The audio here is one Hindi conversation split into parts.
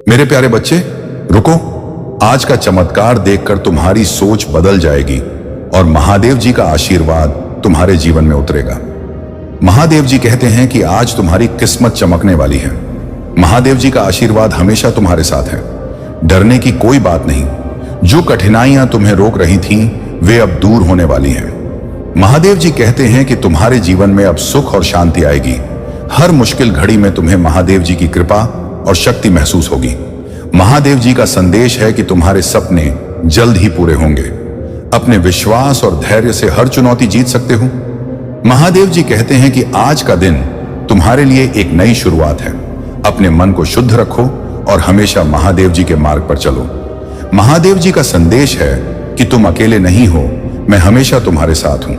मेरे प्यारे बच्चे, रुको। आज का चमत्कार देखकर तुम्हारी सोच बदल जाएगी और महादेव जी का आशीर्वाद तुम्हारे जीवन में उतरेगा। महादेव जी कहते हैं कि आज तुम्हारी किस्मत चमकने वाली है। महादेव जी का आशीर्वाद हमेशा तुम्हारे साथ है। डरने की कोई बात नहीं। जो कठिनाइयां तुम्हें रोक रही थीं, वे अब दूर होने वाली हैं। महादेव जी कहते हैं कि तुम्हारे जीवन में अब सुख और शांति आएगी। हर मुश्किल घड़ी में तुम्हें महादेव जी की कृपा और शक्ति महसूस होगी। महादेव जी का संदेश है कि तुम्हारे सपने जल्द ही पूरे होंगे। अपने विश्वास और धैर्य से हर चुनौती जीत सकते हो। महादेव जी कहते हैं कि आज का दिन तुम्हारे लिए एक नई शुरुआत है। अपने मन को शुद्ध रखो और हमेशा महादेव जी के मार्ग पर चलो। महादेव जी का संदेश है कि तुम अकेले नहीं हो, मैं हमेशा तुम्हारे साथ हूं।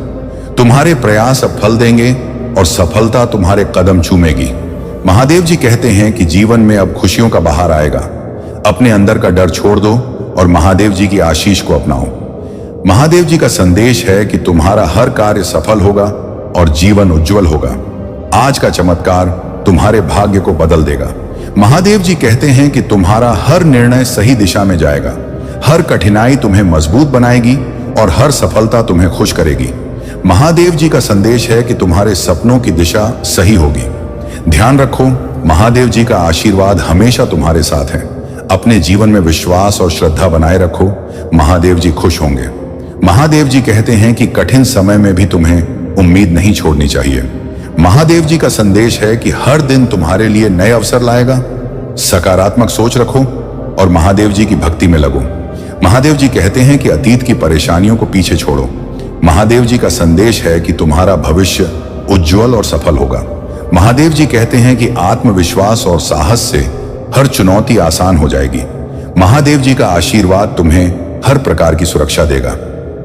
तुम्हारे प्रयास अब फल देंगे और सफलता तुम्हारे कदम चूमेगी। महादेव जी कहते हैं कि जीवन में अब खुशियों का बहार आएगा। अपने अंदर का डर छोड़ दो और महादेव जी की आशीष को अपनाओ। महादेव जी का संदेश है कि तुम्हारा हर कार्य सफल होगा और जीवन उज्जवल होगा। आज का चमत्कार तुम्हारे भाग्य को बदल देगा। महादेव जी कहते हैं कि तुम्हारा हर निर्णय सही दिशा में जाएगा। हर कठिनाई तुम्हें मजबूत बनाएगी और हर सफलता तुम्हें खुश करेगी। महादेव जी का संदेश है कि तुम्हारे सपनों की दिशा सही होगी। ध्यान रखो, महादेव जी का आशीर्वाद हमेशा तुम्हारे साथ है। अपने जीवन में विश्वास और श्रद्धा बनाए रखो, महादेव जी खुश होंगे। महादेव जी कहते हैं कि कठिन समय में भी तुम्हें उम्मीद नहीं छोड़नी चाहिए। महादेव जी का संदेश है कि हर दिन तुम्हारे लिए नए अवसर लाएगा। सकारात्मक सोच रखो और महादेव जी की भक्ति में लगो। महादेव जी कहते हैं कि अतीत की परेशानियों को पीछे छोड़ो। महादेव जी का संदेश है कि तुम्हारा भविष्य उज्जवल और सफल होगा। महादेव जी कहते हैं कि आत्मविश्वास और साहस से हर चुनौती आसान हो जाएगी। महादेव जी का आशीर्वाद तुम्हें हर प्रकार की सुरक्षा देगा।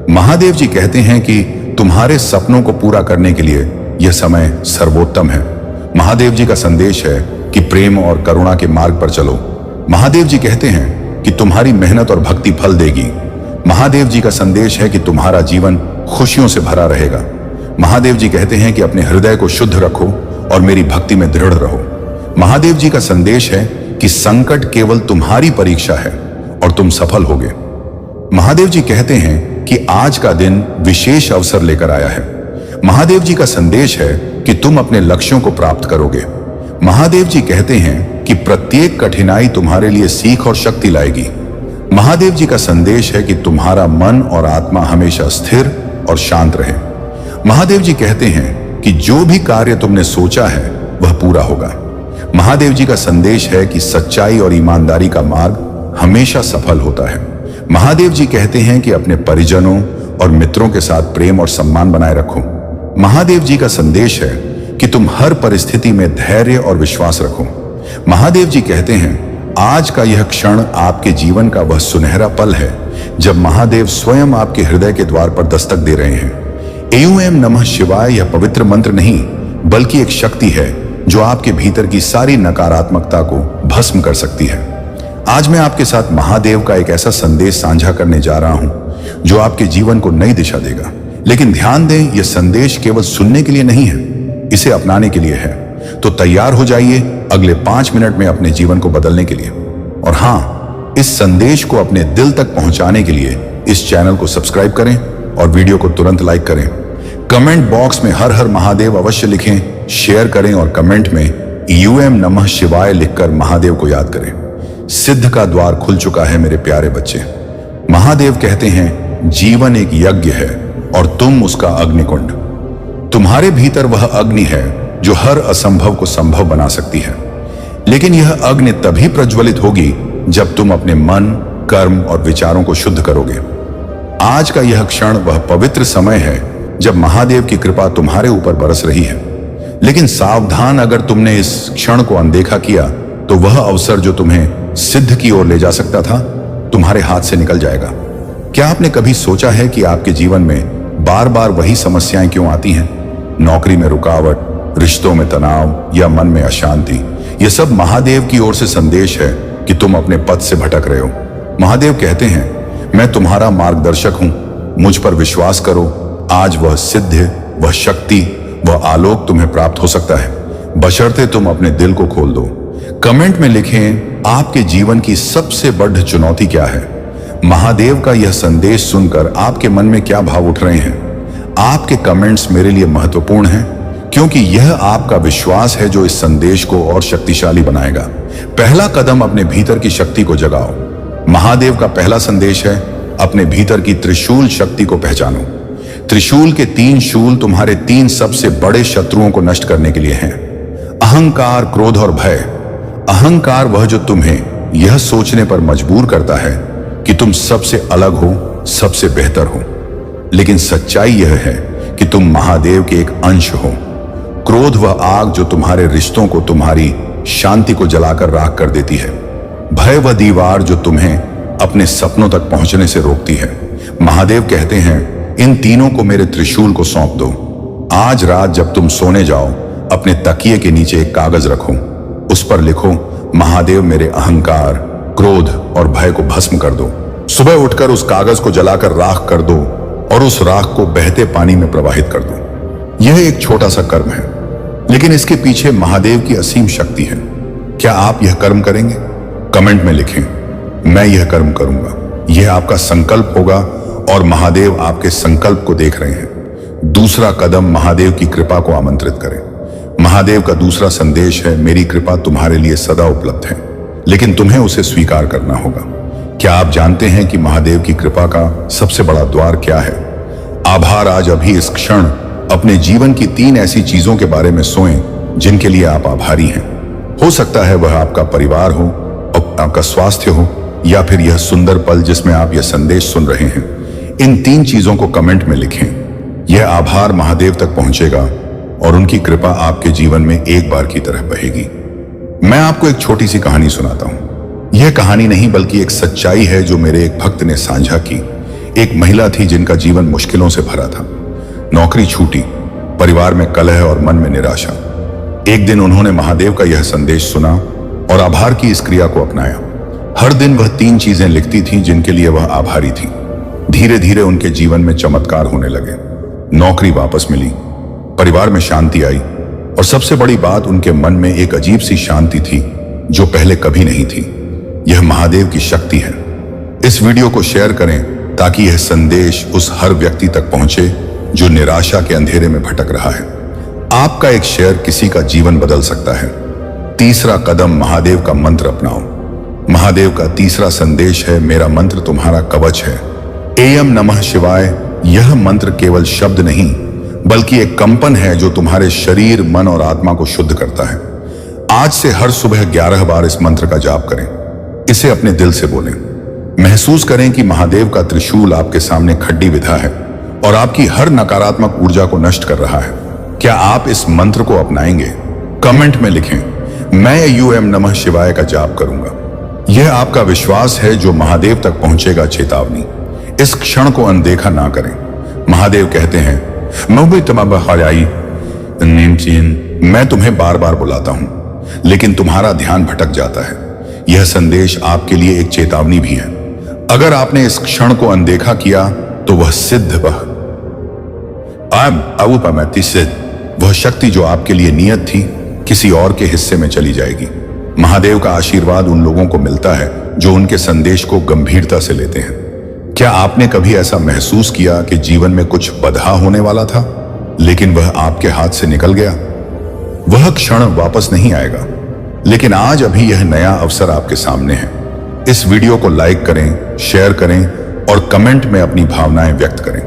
महादेव जी कहते हैं कि तुम्हारे सपनों को पूरा करने के लिए यह समय सर्वोत्तम है। महादेव जी का संदेश है कि प्रेम और करुणा के मार्ग पर चलो। महादेव जी कहते हैं कि तुम्हारी मेहनत और भक्ति फल देगी। महादेव जी का संदेश है कि तुम्हारा जीवन खुशियों से भरा रहेगा। महादेव जी कहते हैं कि अपने हृदय को शुद्ध रखो और मेरी भक्ति में दृढ़ रहो। महादेव जी का संदेश है कि संकट केवल तुम्हारी परीक्षा है और तुम सफल होगे। महादेव जी कहते हैं कि आज का दिन विशेष अवसर लेकर आया है। महादेव जी का संदेश है कि तुम अपने लक्ष्यों को प्राप्त करोगे। महादेव जी कहते हैं कि प्रत्येक कठिनाई तुम्हारे लिए सीख और शक्ति लाएगी। महादेव जी का संदेश है कि तुम्हारा मन और आत्मा हमेशा स्थिर और शांत रहे। महादेव जी कहते हैं कि जो भी कार्य तुमने सोचा है वह पूरा होगा। महादेव जी का संदेश है कि सच्चाई और ईमानदारी का मार्ग हमेशा सफल होता है। महादेव जी कहते हैं कि अपने परिजनों और मित्रों के साथ प्रेम और सम्मान बनाए रखो। महादेव जी का संदेश है कि तुम हर परिस्थिति में धैर्य और विश्वास रखो। महादेव जी कहते हैं आज का यह क्षण आपके जीवन का वह सुनहरा पल है जब महादेव स्वयं आपके हृदय के द्वार पर दस्तक दे रहे हैं। एओम नमः शिवाय यह पवित्र मंत्र नहीं बल्कि एक शक्ति है जो आपके भीतर की सारी नकारात्मकता को भस्म कर सकती है। आज मैं आपके साथ महादेव का एक ऐसा संदेश साझा करने जा रहा हूं जो आपके जीवन को नई दिशा देगा। लेकिन ध्यान दें, यह संदेश केवल सुनने के लिए नहीं है, इसे अपनाने के लिए है। तो तैयार हो जाइए अगले 5 मिनट में अपने जीवन को बदलने के लिए। और हां, इस संदेश को अपने दिल तक पहुंचाने के लिए इस चैनल को सब्सक्राइब करें और वीडियो को तुरंत लाइक करें। कमेंट बॉक्स में हर हर महादेव अवश्य लिखें, शेयर करें और कमेंट में यूएम नमः शिवाय लिखकर महादेव को याद करें। सिद्ध का द्वार खुल चुका है मेरे प्यारे बच्चे। महादेव कहते हैं जीवन एक यज्ञ है और तुम उसका अग्निकुंड। तुम्हारे भीतर वह अग्नि है जो हर असंभव को संभव बना सकती है। लेकिन यह अग्नि तभी प्रज्वलित होगी जब तुम अपने मन, कर्म और विचारों को शुद्ध करोगे। आज का यह क्षण वह पवित्र समय है जब महादेव की कृपा तुम्हारे ऊपर बरस रही है। लेकिन सावधान, अगर तुमने इस क्षण को अनदेखा किया तो वह अवसर जो तुम्हें सिद्ध की ओर ले जा सकता था तुम्हारे हाथ से निकल जाएगा। क्या आपने कभी सोचा है कि आपके जीवन में बार बार वही समस्याएं क्यों आती हैं? नौकरी में रुकावट, रिश्तों में तनाव या मन में अशांति। यह सब महादेव की ओर से संदेश है कि तुम अपने पथ से भटक रहे हो। महादेव कहते हैं मैं तुम्हारा मार्गदर्शक हूं, मुझ पर विश्वास करो। आज वह सिद्ध, वह शक्ति, वह आलोक तुम्हें प्राप्त हो सकता है, बशर्ते तुम अपने दिल को खोल दो। कमेंट में लिखें आपके जीवन की सबसे बड़ी चुनौती क्या है? महादेव का यह संदेश सुनकर आपके मन में क्या भाव उठ रहे हैं? आपके कमेंट्स मेरे लिए महत्वपूर्ण हैं, क्योंकि यह आपका विश्वास है जो इस संदेश को और शक्तिशाली बनाएगा। पहला कदम, अपने भीतर की शक्ति को जगाओ। महादेव का पहला संदेश है, अपने भीतर की त्रिशूल शक्ति को पहचानो। त्रिशूल के 3 शूल तुम्हारे 3 सबसे बड़े शत्रुओं को नष्ट करने के लिए हैं। अहंकार, क्रोध और भय। अहंकार वह जो तुम्हें यह सोचने पर मजबूर करता है कि तुम सबसे अलग हो, सबसे बेहतर हो। लेकिन सच्चाई यह है कि तुम महादेव के एक अंश हो। क्रोध वह आग जो तुम्हारे रिश्तों को, तुम्हारी शांति को जलाकर राख कर देती है। भय वह दीवार जो तुम्हें अपने सपनों तक पहुंचने से रोकती है। महादेव कहते हैं, इन तीनों को मेरे त्रिशूल को सौंप दो। आज रात जब तुम सोने जाओ, अपने तकिए के नीचे एक कागज रखो। उस पर लिखो, महादेव मेरे अहंकार, क्रोध और भय को भस्म कर दो। सुबह उठकर उस कागज को जलाकर राख कर दो और उस राख को बहते पानी में प्रवाहित कर दो। यह एक छोटा सा कर्म है, लेकिन इसके पीछे महादेव की असीम शक्ति है। क्या आप यह कर्म करेंगे? कमेंट में लिखें, मैं यह कर्म करूंगा। यह आपका संकल्प होगा और महादेव आपके संकल्प को देख रहे हैं। दूसरा कदम, महादेव की कृपा को आमंत्रित करें। महादेव का दूसरा संदेश है, मेरी कृपा तुम्हारे लिए सदा उपलब्ध है, लेकिन तुम्हें उसे स्वीकार करना होगा। क्या आप जानते हैं कि महादेव की कृपा का सबसे बड़ा द्वार क्या है? आभार। आज अभी इस क्षण अपने जीवन की 3 ऐसी चीजों के बारे में सोएं जिनके लिए आप आभारी हैं। हो सकता है वह आपका परिवार हो, आपका स्वास्थ्य हो, या फिर यह सुंदर पल जिसमें आप यह संदेश सुन रहे हैं। इन 3 चीजों को कमेंट में लिखें। यह आभार महादेव तक पहुंचेगा और उनकी कृपा आपके जीवन में एक बार की तरह बहेगी। मैं आपको एक छोटी सी कहानी सुनाता हूं। यह कहानी नहीं बल्कि एक सच्चाई है जो मेरे एक भक्त ने साझा की। एक महिला थी जिनका जीवन मुश्किलों से भरा था। नौकरी छूटी, परिवार में कलह और मन में निराशा। एक दिन उन्होंने महादेव का यह संदेश सुना और आभार की इस क्रिया को अपनाया। हर दिन वह 3 चीजें लिखती थी जिनके लिए वह आभारी थी। धीरे धीरे उनके जीवन में चमत्कार होने लगे। नौकरी वापस मिली, परिवार में शांति आई और सबसे बड़ी बात, उनके मन में एक अजीब सी शांति थी जो पहले कभी नहीं थी। यह महादेव की शक्ति है। इस वीडियो को शेयर करें ताकि यह संदेश उस हर व्यक्ति तक पहुंचे जो निराशा के अंधेरे में भटक रहा है। आपका एक शेयर किसी का जीवन बदल सकता है। तीसरा कदम, महादेव का मंत्र अपनाओ। महादेव का तीसरा संदेश है, मेरा मंत्र तुम्हारा कवच है। एयम नमः शिवाय। यह मंत्र केवल शब्द नहीं बल्कि एक कंपन है जो तुम्हारे शरीर, मन और आत्मा को शुद्ध करता है। आज से हर सुबह 11 बार इस मंत्र का जाप करें। इसे अपने दिल से बोलें। महसूस करें कि महादेव का त्रिशूल आपके सामने खड्डी विधा है और आपकी हर नकारात्मक ऊर्जा को नष्ट कर रहा है। क्या आप इस मंत्र को अपनाएंगे? कमेंट में लिखें, मैं यूएम नमः शिवाय का जाप करूंगा। यह आपका विश्वास है जो महादेव तक पहुंचेगा। चेतावनी, इस क्षण को अनदेखा ना करें। महादेव कहते हैं, मैं तुम्हें बार बार बुलाता हूं, लेकिन तुम्हारा ध्यान भटक जाता है। यह संदेश आपके लिए एक चेतावनी भी है। अगर आपने इस क्षण को अनदेखा किया तो वह सिद्ध, वह शक्ति जो आपके लिए नियत थी किसी और के हिस्से में चली जाएगी। महादेव का आशीर्वाद उन लोगों को मिलता है जो उनके संदेश को गंभीरता से लेते हैं। क्या आपने कभी ऐसा महसूस किया कि जीवन में कुछ बदहा होने वाला था लेकिन वह आपके हाथ से निकल गया? वह क्षण वापस नहीं आएगा, लेकिन आज अभी यह नया अवसर आपके सामने है। इस वीडियो को लाइक करें, शेयर करें और कमेंट में अपनी भावनाएं व्यक्त करें।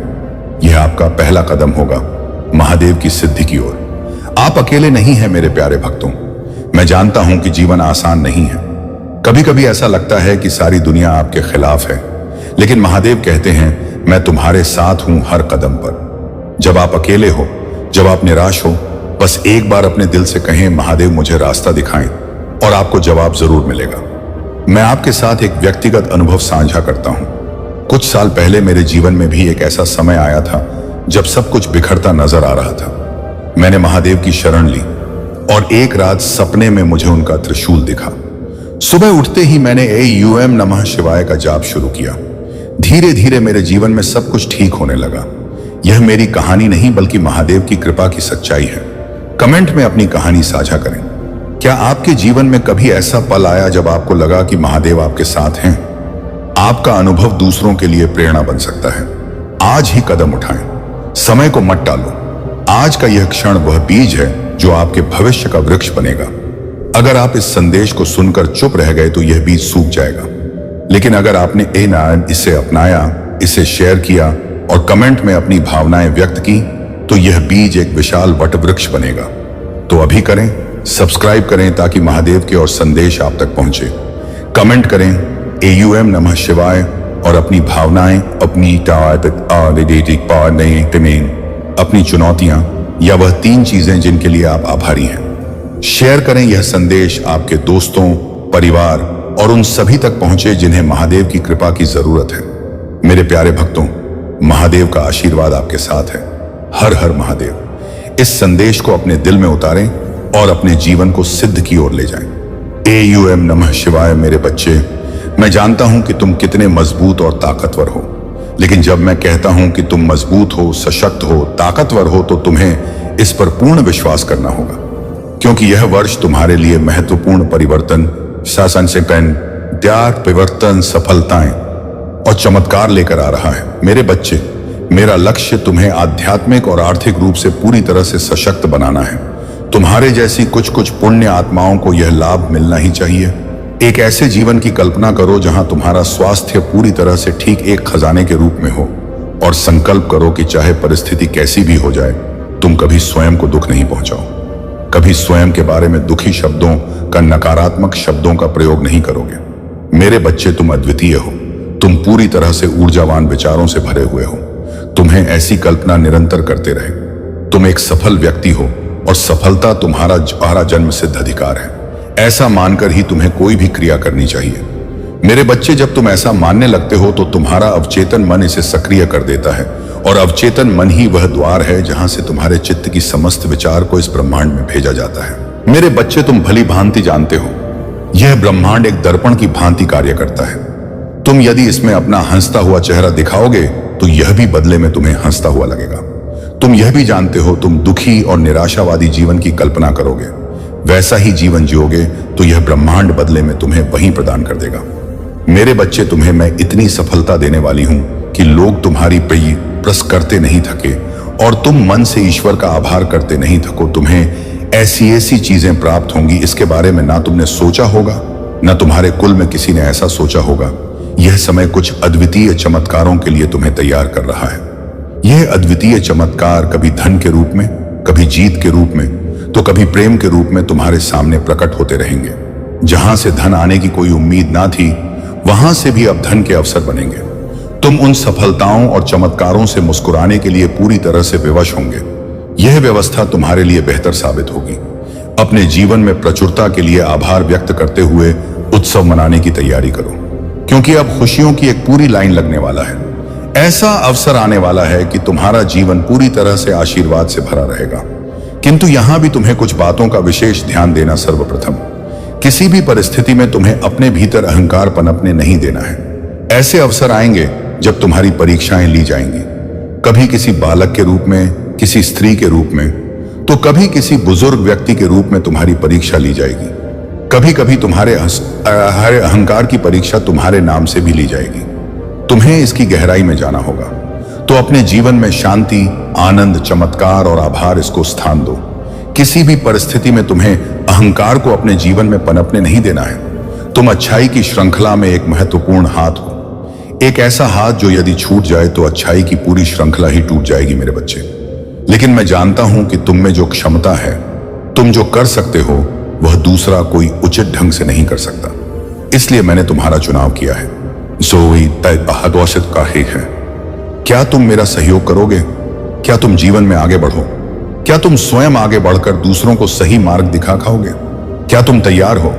यह आपका पहला कदम होगा महादेव की सिद्धि की ओर। आप अकेले नहीं हैं मेरे प्यारे भक्तों। मैं जानता हूं कि जीवन आसान नहीं है। कभी कभी ऐसा लगता है कि सारी दुनिया आपके खिलाफ है, लेकिन महादेव कहते हैं, मैं तुम्हारे साथ हूं हर कदम पर। जब आप अकेले हो, जब आप निराश हो, बस एक बार अपने दिल से कहें, महादेव मुझे रास्ता दिखाएं, और आपको जवाब जरूर मिलेगा। मैं आपके साथ एक व्यक्तिगत अनुभव साझा करता हूं। कुछ साल पहले मेरे जीवन में भी एक ऐसा समय आया था जब सब कुछ बिखरता नजर आ रहा था। मैंने महादेव की शरण ली और एक रात सपने में मुझे उनका त्रिशूल दिखा। सुबह उठते ही मैंने यूएम नमः शिवाय का जाप शुरू किया। धीरे धीरे मेरे जीवन में सब कुछ ठीक होने लगा। यह मेरी कहानी नहीं बल्कि महादेव की कृपा की सच्चाई है। कमेंट में अपनी कहानी साझा करें। क्या आपके जीवन में कभी ऐसा पल आया जब आपको लगा कि महादेव आपके साथ हैं? आपका अनुभव दूसरों के लिए प्रेरणा बन सकता है। आज ही कदम उठाएं, समय को मत टालो। आज का यह क्षण वह बीज है जो आपके भविष्य का वृक्ष बनेगा। अगर आप इस संदेश को सुनकर चुप रह गए तो यह बीज सूख जाएगा, लेकिन अगर आपने इसे अपनाया, इसे शेयर किया और कमेंट में अपनी भावनाएं व्यक्त की तो यह बीज एक विशाल वट वृक्ष बनेगा। तो अभी करें, सब्सक्राइब करें ताकि महादेव के और संदेश आप तक पहुंचे। कमेंट करें AUM नमः शिवाय और अपनी भावनाएं, अपनी चुनौतियां या वह 3 चीजें जिनके लिए आप आभारी हैं। शेयर करें यह संदेश आपके दोस्तों, परिवार और उन सभी तक पहुंचे जिन्हें महादेव की कृपा की जरूरत है। मेरे प्यारे भक्तों, महादेव का आशीर्वाद आपके साथ है। हर हर महादेव। इस संदेश को अपने दिल में उतारें और अपने जीवन को सिद्ध की ओर ले जाएं। AUM नमः शिवाय। मेरे बच्चे, मैं जानता हूं कि तुम कितने मजबूत और ताकतवर हो, लेकिन जब मैं कहता हूं कि तुम मजबूत हो, सशक्त हो, ताकतवर हो, तो तुम्हें इस पर पूर्ण विश्वास करना होगा, क्योंकि यह वर्ष तुम्हारे लिए महत्वपूर्ण परिवर्तन, शासन से परिवर्तन, सफलताएं और चमत्कार लेकर आ रहा है। मेरे बच्चे, मेरा लक्ष्य तुम्हें आध्यात्मिक और आर्थिक रूप से पूरी तरह से सशक्त बनाना है। तुम्हारे जैसी कुछ पुण्य आत्माओं को यह लाभ मिलना ही चाहिए। एक ऐसे जीवन की कल्पना करो जहां तुम्हारा स्वास्थ्य पूरी तरह से ठीक एक खजाने के रूप में हो, और संकल्प करो कि चाहे परिस्थिति कैसी भी हो जाए, तुम कभी स्वयं को दुख नहीं पहुंचाओ। कभी स्वयं के बारे में दुखी शब्दों का, नकारात्मक शब्दों का प्रयोग नहीं करोगे। मेरे बच्चे, तुम अद्वितीय हो। तुम पूरी तरह से ऊर्जावान विचारों से भरे हुए हो। तुम्हें ऐसी कल्पना निरंतर करते रहे। तुम एक सफल व्यक्ति हो और सफलता तुम्हारा जन्म सिद्ध अधिकार है। ऐसा मानकर ही तुम्हें कोई भी क्रिया करनी चाहिए। मेरे बच्चे, जब तुम ऐसा मानने लगते हो तो तुम्हारा अवचेतन मन इसे सक्रिय कर देता है, और अवचेतन मन ही वह द्वार है जहां से तुम्हारे चित्त की समस्त विचार को इस ब्रह्मांड में भेजा जाता है। मेरे बच्चे, तुम भली भांति जानते हो, यह ब्रह्मांड एक दर्पण की भांति कार्य करता है। तुम यदि इसमें अपना हंसता हुआ चेहरा दिखाओगे तो यह भी बदले में तुम्हें हंसता हुआ लगेगा। तुम यह भी जानते हो, तुम दुखी और निराशावादी जीवन की कल्पना करोगे, वैसा ही जीवन जियोगे तो यह ब्रह्मांड बदले में तुम्हें वही प्रदान कर देगा। मेरे बच्चे, तुम्हें मैं इतनी सफलता देने वाली हूं कि लोग तुम्हारी प्रशंसा करते नहीं थके और तुम मन से ईश्वर का आभार करते नहीं थको। तुम्हें ऐसी चीजें प्राप्त होंगी, इसके बारे में ना तुमने सोचा होगा, ना तुम्हारे कुल में किसी ने ऐसा सोचा होगा। यह समय कुछ अद्वितीय चमत्कारों के लिए तुम्हें तैयार कर रहा है। यह अद्वितीय चमत्कार कभी धन के रूप में, कभी जीत के रूप में, तो कभी प्रेम के रूप में तुम्हारे सामने प्रकट होते रहेंगे। जहां से धन आने की कोई उम्मीद ना थी, वहां से भी अब धन के अवसर बनेंगे। तुम उन सफलताओं और चमत्कारों से मुस्कुराने के लिए पूरी तरह से विवश होंगे। यह व्यवस्था तुम्हारे लिए बेहतर साबित होगी। अपने जीवन में प्रचुरता के लिए आभार व्यक्त करते हुए उत्सव मनाने की तैयारी करो, क्योंकि अब खुशियों की एक पूरी लाइन लगने वाला है। ऐसा अवसर आने वाला है कि तुम्हारा जीवन पूरी तरह से आशीर्वाद से भरा रहेगा। किंतु यहां भी तुम्हें कुछ बातों का विशेष ध्यान देना। सर्वप्रथम, किसी भी परिस्थिति में तुम्हें अपने भीतर अहंकार पनपने नहीं देना है। ऐसे अवसर आएंगे जब तुम्हारी परीक्षाएं ली जाएंगी, कभी किसी बालक के रूप में, किसी स्त्री के रूप में, तो कभी किसी बुजुर्ग व्यक्ति के रूप में तुम्हारी परीक्षा ली जाएगी। कभी कभी तुम्हारे अहंकार की परीक्षा तुम्हारे नाम से भी ली जाएगी। तुम्हें इसकी गहराई में जाना होगा। तो अपने जीवन में शांति, आनंद, चमत्कार और आभार, इसको स्थान दो। किसी भी परिस्थिति में तुम्हें अहंकार को अपने जीवन में पनपने नहीं देना है। तुम अच्छाई की श्रृंखला में एक महत्वपूर्ण हाथ हो, एक ऐसा हाथ जो यदि छूट जाए तो अच्छाई की पूरी श्रृंखला ही टूट जाएगी। मेरे बच्चे, लेकिन मैं जानता हूं कि तुम में जो क्षमता है, तुम जो कर सकते हो, वह दूसरा कोई उचित ढंग से नहीं कर सकता। इसलिए मैंने तुम्हारा चुनाव किया है। का ही है। क्या तुम मेरा सहयोग करोगे? क्या तुम जीवन में आगे बढ़ो? क्या तुम स्वयं आगे बढ़कर दूसरों को सही मार्ग दिखा खाओगे? क्या तुम तैयार हो?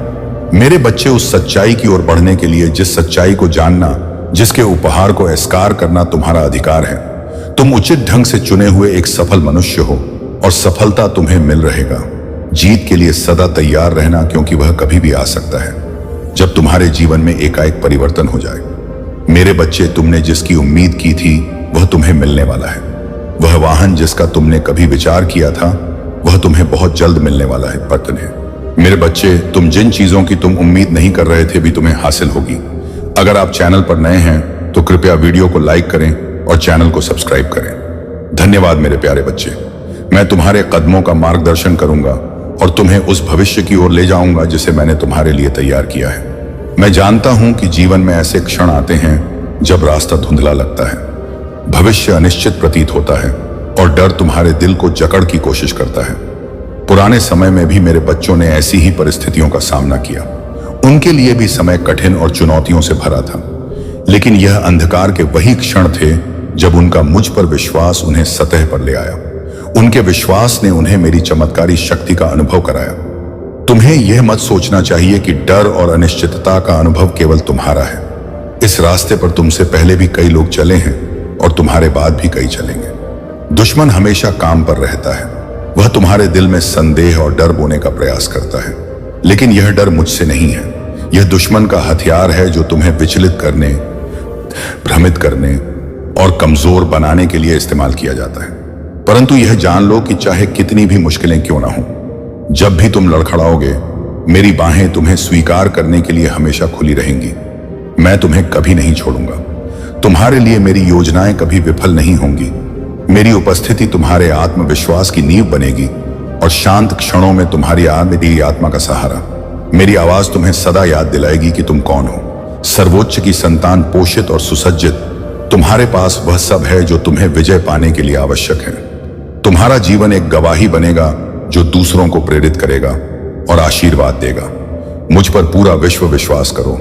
मेरे बच्चे, उस सच्चाई की ओर बढ़ने के लिए, जिस सच्चाई को जानना, जिसके उपहार को अस्वीकार करना तुम्हारा अधिकार है। तुम उचित ढंग से चुने हुए एक सफल मनुष्य हो और सफलता तुम्हें मिल रहेगा। जीत के लिए सदा तैयार रहना, क्योंकि वह कभी भी आ सकता है जब तुम्हारे जीवन में एकाएक परिवर्तन हो जाए। मेरे बच्चे, तुमने जिसकी उम्मीद की थी वह तुम्हें मिलने वाला है। वह वाहन जिसका तुमने कभी विचार किया था, वह तुम्हें बहुत जल्द मिलने वाला है। पत्न है। मेरे बच्चे, तुम जिन चीजों की तुम उम्मीद नहीं कर रहे थे भी तुम्हें हासिल होगी। अगर आप चैनल पर नए हैं तो कृपया वीडियो को लाइक करें और चैनल को सब्सक्राइब करें। धन्यवाद मेरे प्यारे बच्चे। मैं तुम्हारे कदमों का मार्गदर्शन करूंगा और तुम्हें उस भविष्य की ओर ले जाऊंगा जिसे मैंने तुम्हारे लिए तैयार किया है। मैं जानता हूं कि जीवन में ऐसे क्षण आते हैं जब रास्ता धुंधला लगता है, भविष्य अनिश्चित प्रतीत होता है और डर तुम्हारे दिल को जकड़ की कोशिश करता है। पुराने समय में भी मेरे बच्चों ने ऐसी ही परिस्थितियों का सामना किया। उनके लिए भी समय कठिन और चुनौतियों से भरा था, लेकिन यह अंधकार के वही क्षण थे जब उनका मुझ पर विश्वास उन्हें सतह पर ले आया। उनके विश्वास ने उन्हें मेरी चमत्कारी शक्ति का अनुभव कराया। तुम्हें यह मत सोचना चाहिए कि डर और अनिश्चितता का अनुभव केवल तुम्हारा है। इस रास्ते पर तुमसे पहले भी कई लोग चले हैं और तुम्हारे बाद भी कई चलेंगे। दुश्मन हमेशा काम पर रहता है। वह तुम्हारे दिल में संदेह और डर बोने का प्रयास करता है, लेकिन यह डर मुझसे नहीं है। यह दुश्मन का हथियार है जो तुम्हें विचलित करने, भ्रमित करने और कमजोर बनाने के लिए इस्तेमाल किया जाता है। परंतु यह जान लो कि चाहे कितनी भी मुश्किलें क्यों ना हो, जब भी तुम लड़खड़ाओगे, मेरी बाहें तुम्हें स्वीकार करने के लिए हमेशा खुली रहेंगी। मैं तुम्हें कभी नहीं छोड़ूंगा। तुम्हारे लिए मेरी योजनाएं कभी विफल नहीं होंगी। मेरी उपस्थिति तुम्हारे आत्मविश्वास की नींव बनेगी और शांत क्षणों में तुम्हारी मेरी आत्मा का सहारा। मेरी आवाज तुम्हें सदा याद दिलाएगी कि तुम कौन हो। सर्वोच्च की संतान, पोषित और सुसज्जित, तुम्हारे पास वह सब है जो तुम्हें विजय पाने के लिए आवश्यक है। तुम्हारा जीवन एक गवाही बनेगा जो दूसरों को प्रेरित करेगा और आशीर्वाद देगा। मुझ पर पूरा विश्व विश्वास करो,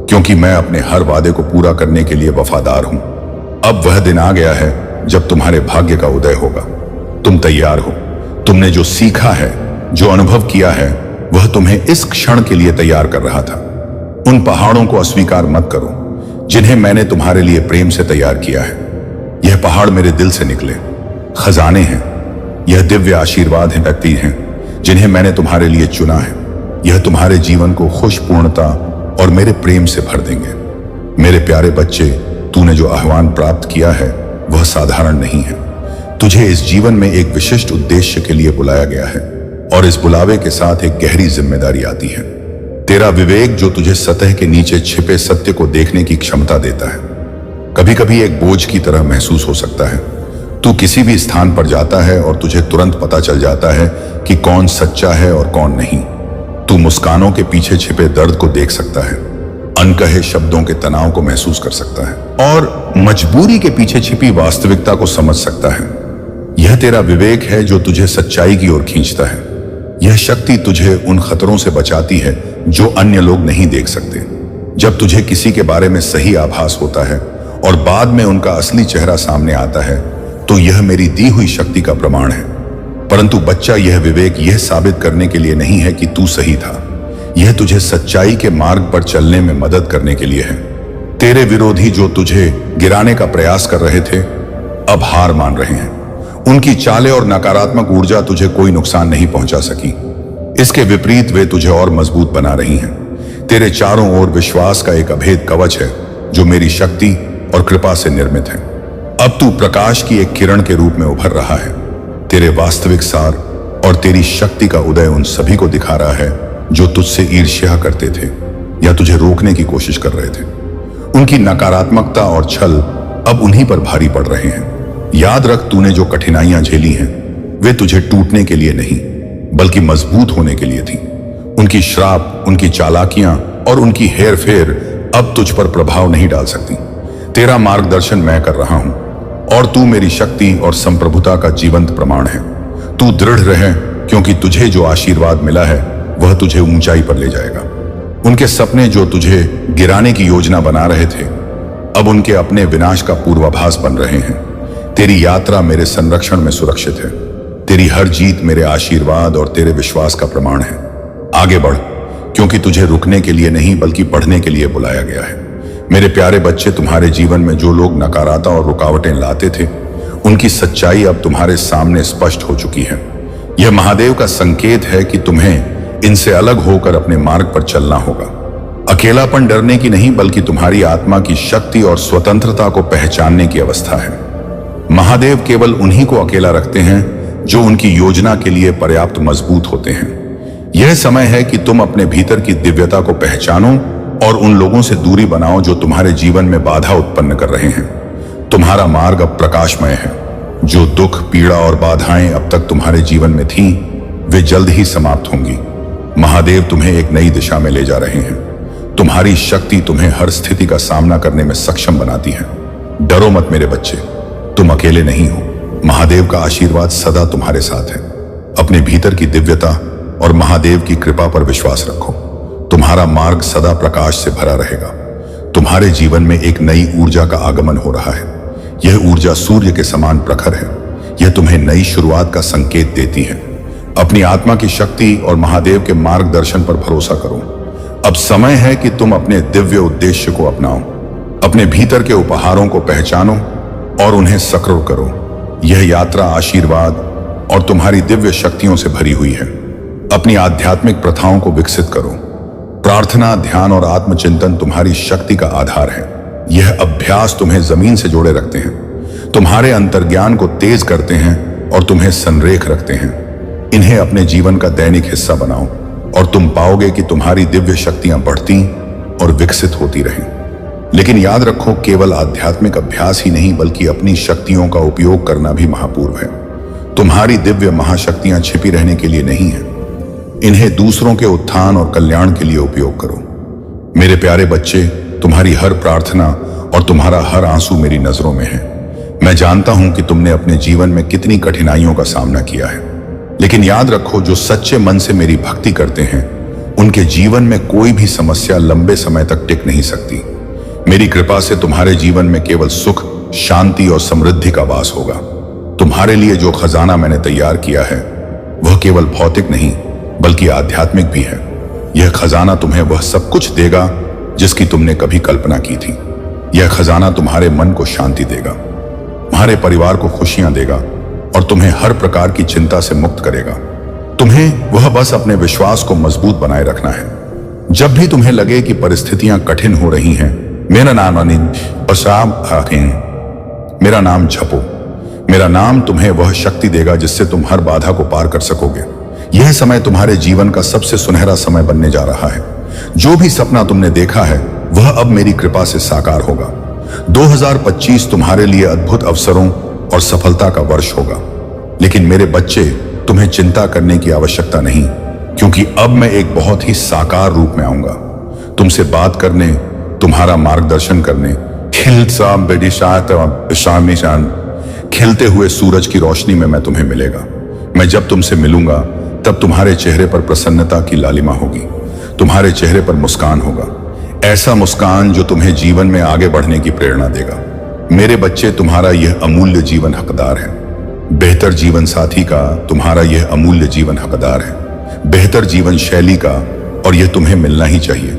क्योंकि मैं अपने हर वादे को पूरा करने के लिए वफादार हूं। अब वह दिन आ गया है जब तुम्हारे भाग्य का उदय होगा। तुम तैयार हो। तुमने जो सीखा है, जो अनुभव किया है, वह तुम्हें इस क्षण के लिए तैयार कर रहा था। उन पहाड़ों को अस्वीकार मत करो जिन्हें मैंने तुम्हारे लिए प्रेम से तैयार किया है। यह पहाड़ मेरे दिल से निकले खजाने हैं। यह दिव्य आशीर्वाद है, व्यक्ति हैं जिन्हें मैंने तुम्हारे लिए चुना है। यह तुम्हारे जीवन को खुश, पूर्णता और मेरे प्रेम से भर देंगे। मेरे प्यारे बच्चे, तूने जो आह्वान प्राप्त किया है वह साधारण नहीं है। तुझे इस जीवन में एक विशिष्ट उद्देश्य के लिए बुलाया गया है और इस बुलावे के साथ एक गहरी जिम्मेदारी आती है। तेरा विवेक जो तुझे सतह के नीचे छिपे सत्य को देखने की क्षमता देता है, कभी कभी एक बोझ की तरह महसूस हो सकता है। तू किसी भी स्थान पर जाता है और तुझे तुरंत पता चल जाता है कि कौन सच्चा है और कौन नहीं। तू मुस्कानों के पीछे छिपे दर्द को देख सकता है, अनकहे शब्दों के तनाव को महसूस कर सकता है और मजबूरी के पीछे छिपी वास्तविकता को समझ सकता है। यह तेरा विवेक है जो तुझे सच्चाई की ओर खींचता है। यह शक्ति तुझे उन खतरों से बचाती है जो अन्य लोग नहीं देख सकते। जब तुझे किसी के बारे में सही आभास होता है और बाद में उनका असली चेहरा सामने आता है, तो यह मेरी दी हुई शक्ति का प्रमाण है। परंतु बच्चा, यह विवेक यह साबित करने के लिए नहीं है कि तू सही था। यह तुझे सच्चाई के मार्ग पर चलने में मदद करने के लिए है। तेरे विरोधी जो तुझे गिराने का प्रयास कर रहे थे, अब हार मान रहे हैं। उनकी चालें और नकारात्मक ऊर्जा तुझे कोई नुकसान नहीं पहुंचा सकी। इसके विपरीत वे तुझे और मजबूत बना रही हैं। तेरे चारों ओर विश्वास का एक अभेद कवच है जो मेरी शक्ति और कृपा से निर्मित है। अब तू प्रकाश की एक किरण के रूप में उभर रहा है। तेरे वास्तविक सार और तेरी शक्ति का उदय उन सभी को दिखा रहा है जो तुझसे ईर्ष्या करते थे या तुझे रोकने की कोशिश कर रहे थे। उनकी नकारात्मकता और छल अब उन्हीं पर भारी पड़ रहे हैं। याद रख, तूने जो कठिनाइयां झेली हैं, वे तुझे टूटने के लिए नहीं बल्कि मजबूत होने के लिए थी। उनकी श्राप, उनकी चालाकियां और उनकी हेर फेर अब तुझ पर प्रभाव नहीं डाल सकती। तेरा मार्गदर्शन मैं कर रहा हूं और तू मेरी शक्ति और संप्रभुता का जीवंत प्रमाण है। तू दृढ़ रहे, क्योंकि तुझे जो आशीर्वाद मिला है वह तुझे ऊंचाई पर ले जाएगा। उनके सपने जो तुझे गिराने की योजना बना रहे थे, अब उनके अपने विनाश का पूर्वाभास बन रहे हैं। तेरी यात्रा मेरे संरक्षण में सुरक्षित है। तेरी हर जीत मेरे आशीर्वाद और तेरे विश्वास का प्रमाण है। आगे बढ़, क्योंकि तुझे रुकने के लिए नहीं बल्कि बढ़ने के लिए बुलाया गया है। मेरे प्यारे बच्चे, तुम्हारे जीवन में जो लोग नकारात्मकता और रुकावटें लाते थे, उनकी सच्चाई अब तुम्हारे सामने स्पष्ट हो चुकी है। यह महादेव का संकेत है कि तुम्हें इनसे अलग होकर अपने मार्ग पर चलना होगा। अकेलापन डरने की नहीं बल्कि तुम्हारी आत्मा की शक्ति और स्वतंत्रता को पहचानने की अवस्था है। महादेव केवल उन्हीं को अकेला रखते हैं जो उनकी योजना के लिए पर्याप्त मजबूत होते हैं। यह समय है कि तुम अपने भीतर की दिव्यता को पहचानो और उन लोगों से दूरी बनाओ जो तुम्हारे जीवन में बाधा उत्पन्न कर रहे हैं। तुम्हारा मार्ग अब प्रकाशमय है। जो दुख, पीड़ा और बाधाएं अब तक तुम्हारे जीवन में थीं, वे जल्द ही समाप्त होंगी। महादेव तुम्हें एक नई दिशा में ले जा रहे हैं। तुम्हारी शक्ति तुम्हें हर स्थिति का सामना करने में सक्षम बनाती है। डरो मत मेरे बच्चे, तुम अकेले नहीं हो। महादेव का आशीर्वाद सदा तुम्हारे साथ है। अपने भीतर की दिव्यता और महादेव की कृपा पर विश्वास रखो। तुम्हारा मार्ग सदा प्रकाश से भरा रहेगा। तुम्हारे जीवन में एक नई ऊर्जा का आगमन हो रहा है। यह ऊर्जा सूर्य के समान प्रखर है। यह तुम्हें नई शुरुआत का संकेत देती है। अपनी आत्मा की शक्ति और महादेव के मार्गदर्शन पर भरोसा करो। अब समय है कि तुम अपने दिव्य उद्देश्य को अपनाओ। अपने भीतर के उपहारों को पहचानो और उन्हें सक्रिय करो। यह यात्रा आशीर्वाद और तुम्हारी दिव्य शक्तियों से भरी हुई है। अपनी आध्यात्मिक प्रथाओं को विकसित करो। प्रार्थना, ध्यान और आत्मचिंतन तुम्हारी शक्ति का आधार है। यह अभ्यास तुम्हें जमीन से जोड़े रखते हैं, तुम्हारे अंतर्ज्ञान को तेज करते हैं और तुम्हें संरेख रखते हैं। इन्हें अपने जीवन का दैनिक हिस्सा बनाओ और तुम पाओगे कि तुम्हारी दिव्य शक्तियां बढ़ती और विकसित होती रहें। लेकिन याद रखो, केवल आध्यात्मिक अभ्यास ही नहीं बल्कि अपनी शक्तियों का उपयोग करना भी महापूर्व है। तुम्हारी दिव्य महाशक्तियां छिपी रहने के लिए नहीं है। इन्हें दूसरों के उत्थान और कल्याण के लिए उपयोग करो। मेरे प्यारे बच्चे, तुम्हारी हर प्रार्थना और तुम्हारा हर आंसू मेरी नजरों में है। मैं जानता हूं कि तुमने अपने जीवन में कितनी कठिनाइयों का सामना किया है, लेकिन याद रखो, जो सच्चे मन से मेरी भक्ति करते हैं उनके जीवन में कोई भी समस्या लंबे समय तक टिक नहीं सकती। मेरी कृपा से तुम्हारे जीवन में केवल सुख, शांति और समृद्धि का वास होगा। तुम्हारे लिए जो खजाना मैंने तैयार किया है वह केवल भौतिक नहीं बल्कि आध्यात्मिक भी है। यह खजाना तुम्हें वह सब कुछ देगा जिसकी तुमने कभी कल्पना की थी। यह खजाना तुम्हारे मन को शांति देगा, तुम्हारे परिवार को खुशियां देगा और तुम्हें हर प्रकार की चिंता से मुक्त करेगा। तुम्हें वह बस अपने विश्वास को मजबूत बनाए रखना है। जब भी तुम्हें लगे कि परिस्थितियां कठिन हो रही हैं, मेरा नाम मेरा नाम जपो। मेरा नाम तुम्हें वह शक्ति देगा जिससे तुम हर बाधा को पार कर सकोगे। यह समय तुम्हारे जीवन का सबसे सुनहरा समय बनने जा रहा है। जो भी सपना तुमने देखा है वह अब मेरी कृपा से साकार होगा। 2025 तुम्हारे लिए अद्भुत अवसरों और सफलता का वर्ष होगा। लेकिन मेरे बच्चे, तुम्हें चिंता करने की आवश्यकता नहीं, क्योंकि अब मैं एक बहुत ही साकार रूप में आऊंगा। तुमसे बात करने, तुम्हारा मार्गदर्शन करने, खिलते हुए सूरज की रोशनी में मैं तुम्हें मिलेगा। मैं जब तुमसे मिलूंगा तब तुम्हारे चेहरे पर प्रसन्नता की लालिमा होगी। तुम्हारे चेहरे पर मुस्कान होगा, ऐसा मुस्कान जो तुम्हें जीवन में आगे बढ़ने की प्रेरणा देगा। मेरे बच्चे, तुम्हारा यह अमूल्य जीवन हकदार है। बेहतर जीवन साथी का तुम्हारा यह अमूल्य जीवन हकदार है। बेहतर जीवन शैली का, और यह तुम्हें मिलना ही चाहिए।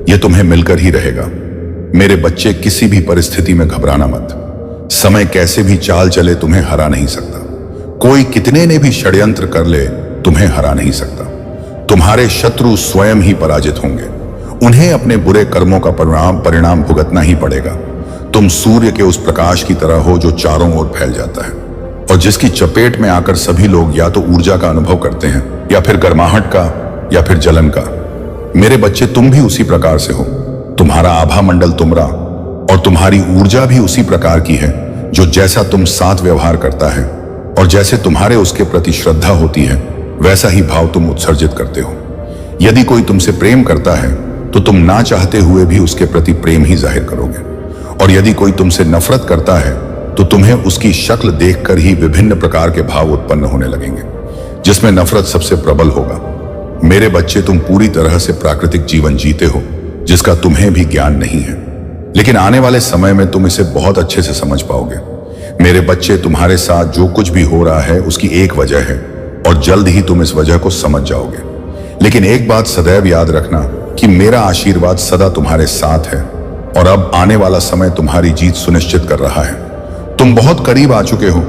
यह तुम्हें मिलकर ही रहेगा। मेरे बच्चे, किसी भी परिस्थिति में घबराना मत। समय कैसे भी चाल चले तुम्हें हरा नहीं सकता। कोई कितने ने भी षड्यंत्र कर ले तुम्हें हरा नहीं सकता। तुम्हारे शत्रु स्वयं ही पराजित होंगे। उन्हें अपने बुरे कर्मों का परिणाम भुगतना ही पड़ेगा। तुम सूर्य के उस प्रकाश की तरह हो जो चारों ओर फैल जाता है और जिसकी चपेट में आकर सभी लोग या तो ऊर्जा का अनुभव करते हैं या फिर गर्माहट का या फिर जलन का। मेरे बच्चे, तुम भी उसी प्रकार से हो। तुम्हारा आभा मंडल तुमरा और तुम्हारी ऊर्जा भी उसी प्रकार की है जो जैसा तुम साथ व्यवहार करता है और जैसे तुम्हारे उसके प्रति श्रद्धा होती है वैसा ही भाव तुम उत्सर्जित करते हो। यदि कोई तुमसे प्रेम करता है तो तुम ना चाहते हुए भी उसके प्रति प्रेम ही जाहिर करोगे, और यदि कोई तुमसे नफरत करता है तो तुम्हें उसकी शक्ल देखकर ही विभिन्न प्रकार के भाव उत्पन्न होने लगेंगे, जिसमें नफरत सबसे प्रबल होगा। मेरे बच्चे, तुम पूरी तरह से प्राकृतिक जीवन जीते हो जिसका तुम्हें भी ज्ञान नहीं है, लेकिन आने वाले समय में तुम इसे बहुत अच्छे से समझ पाओगे। मेरे बच्चे, तुम्हारे साथ जो कुछ भी हो रहा है उसकी एक वजह है और जल्द ही तुम इस वजह को समझ जाओगे। लेकिन एक बात सदैव याद रखना कि मेरा आशीर्वाद सदा तुम्हारे साथ है और अब आने वाला समय तुम्हारी जीत सुनिश्चित कर रहा है। तुम बहुत करीब आ चुके हो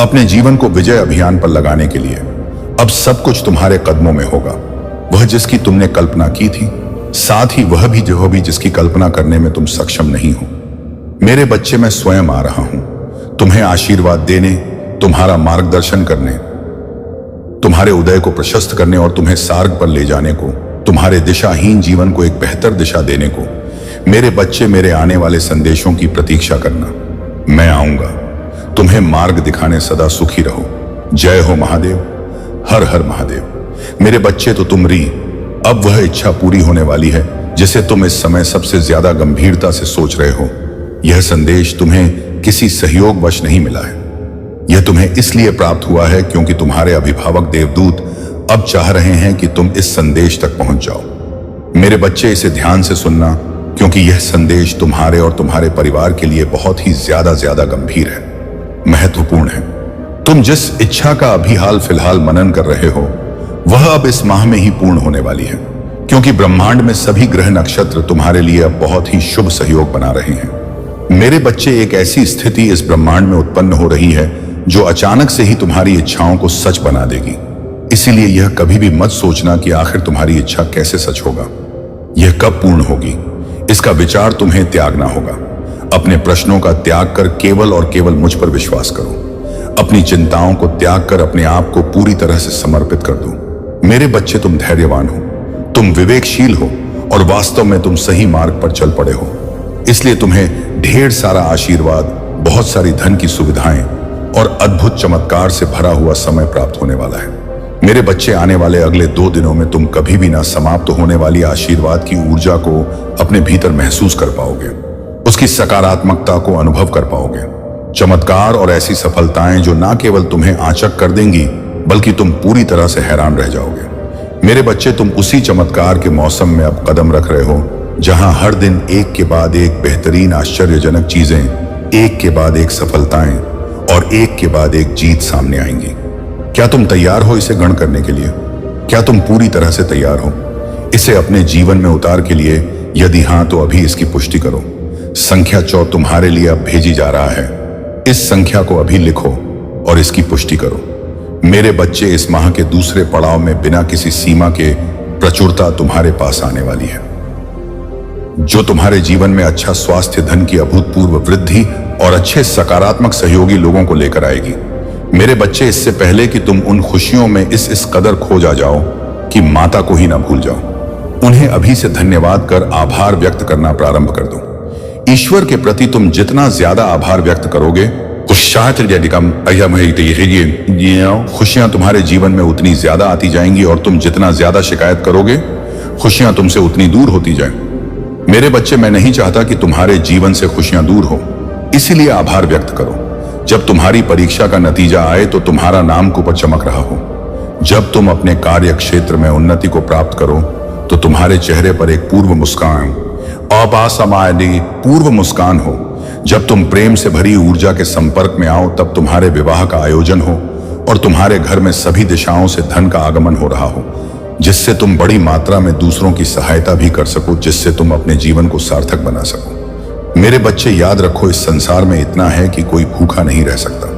अपने जीवन को विजय अभियान पर लगाने के लिए। अब सब कुछ तुम्हारे कदमों में होगा। वह जिसकी तुमने कल्पना की थी, साथ ही वह भी जिसकी कल्पना करने में तुम सक्षम नहीं हो। मेरे बच्चे, मैं स्वयं आ रहा हूं तुम्हें आशीर्वाद देने, तुम्हारा मार्गदर्शन करने, तुम्हारे उदय को प्रशस्त करने और तुम्हें सार्ग पर ले जाने को, तुम्हारे दिशाहीन जीवन को एक बेहतर दिशा देने को। मेरे बच्चे, मेरे आने वाले संदेशों की प्रतीक्षा करना। मैं आऊंगा, तुम्हें मार्ग दिखाने। सदा सुखी रहो। जय हो महादेव। हर हर महादेव। मेरे बच्चे, तो तुम री, अब वह इच्छा पूरी होने वाली है जिसे तुम इस समय सबसे ज्यादा गंभीरता से सोच रहे हो। यह संदेश तुम्हें किसी सहयोगवश नहीं मिला है। यह तुम्हें इसलिए प्राप्त हुआ है क्योंकि तुम्हारे अभिभावक देवदूत अब चाह रहे हैं कि तुम इस संदेश तक पहुंच जाओ। मेरे बच्चे, इसे ध्यान से सुनना, क्योंकि यह संदेश तुम्हारे और तुम्हारे परिवार के लिए बहुत ही ज्यादा गंभीर है, महत्वपूर्ण है। तुम जिस इच्छा का अभी हाल फिलहाल मनन कर रहे हो, वह अब इस माह में ही पूर्ण होने वाली है, क्योंकि ब्रह्मांड में सभी ग्रह नक्षत्र तुम्हारे लिए अब बहुत ही शुभ सहयोग बना रहे हैं। मेरे बच्चे, एक ऐसी स्थिति इस ब्रह्मांड में उत्पन्न हो रही है जो अचानक से ही तुम्हारी इच्छाओं को सच बना देगी। इसीलिए यह कभी भी मत सोचना कि आखिर तुम्हारी इच्छा कैसे सच होगा, यह कब पूर्ण होगी। इसका विचार तुम्हें त्यागना होगा। अपने प्रश्नों का त्याग कर केवल और केवल मुझ पर विश्वास करो। अपनी चिंताओं को त्याग कर अपने आप को पूरी तरह से समर्पित कर दो। मेरे बच्चे, तुम धैर्यवान हो, तुम विवेकशील हो और वास्तव में तुम सही मार्ग पर चल पड़े हो। इसलिए तुम्हें ढेर सारा आशीर्वाद, बहुत सारी धन की सुविधाएं और अद्भुत चमत्कार से भरा हुआ समय प्राप्त होने वाला है। मेरे बच्चे, आने वाले अगले 2 दिनों में तुम कभी भी ना समाप्त होने वाली आशीर्वाद की ऊर्जा को अपने भीतर महसूस कर पाओगे, उसकी सकारात्मकता को अनुभव कर पाओगे। चमत्कार और ऐसी सफलताएं जो ना केवल तुम्हें आंचक कर देंगी, बल्कि तुम पूरी तरह से हैरान रह जाओगे। मेरे बच्चे, तुम उसी चमत्कार के मौसम में अब कदम रख रहे हो, जहां हर दिन एक के बाद एक बेहतरीन आश्चर्यजनक चीजें, एक के बाद एक सफलताएं और एक के बाद एक जीत सामने आएंगी। क्या तुम तैयार हो इसे ग्रहण करने के लिए? क्या तुम पूरी तरह से तैयार हो इसे अपने जीवन में उतार के लिए? यदि हां, तो अभी इसकी पुष्टि करो। संख्या 4 तुम्हारे लिए अब भेजी जा रहा है। इस संख्या को अभी लिखो और इसकी पुष्टि करो। मेरे बच्चे, इस माह के दूसरे पड़ाव में बिना किसी सीमा के प्रचुरता तुम्हारे पास आने वाली है, जो तुम्हारे जीवन में अच्छा स्वास्थ्य, धन की अभूतपूर्व वृद्धि और अच्छे सकारात्मक सहयोगी लोगों को लेकर आएगी। मेरे बच्चे, इससे पहले कि तुम उन खुशियों में इस कदर खो जाओ कि माता को ही ना भूल जाओ, उन्हें अभी से धन्यवाद कर आभार व्यक्त करना प्रारंभ कर दो। ईश्वर के प्रति तुम जितना ज्यादा आभार व्यक्त करोगे, खुशियां तुम्हारे जीवन में उतनी ज्यादा आती जाएंगी, और तुम जितना ज्यादा शिकायत करोगे, खुशियां तुमसे उतनी दूर होती जाएं। मेरे बच्चे, मैं नहीं चाहता कि तुम्हारे जीवन से खुशियां दूर हो, इसीलिए आभार व्यक्त करो। जब तुम्हारी परीक्षा का नतीजा आए तो तुम्हारा नाम के ऊपर चमक रहा हो। जब तुम अपने कार्य क्षेत्र में उन्नति को प्राप्त करो तो तुम्हारे चेहरे पर एक पूर्व मुस्कान, अपासमायनी पूर्व मुस्कान हो। जब तुम प्रेम से भरी ऊर्जा के संपर्क में आओ, तब तुम्हारे विवाह का आयोजन हो और तुम्हारे घर में सभी दिशाओं से धन का आगमन हो रहा हो, जिससे तुम बड़ी मात्रा में दूसरों की सहायता भी कर सको, जिससे तुम अपने जीवन को सार्थक बना सको। मेरे बच्चे, याद रखो, इस संसार में इतना है कि कोई भूखा नहीं रह सकता,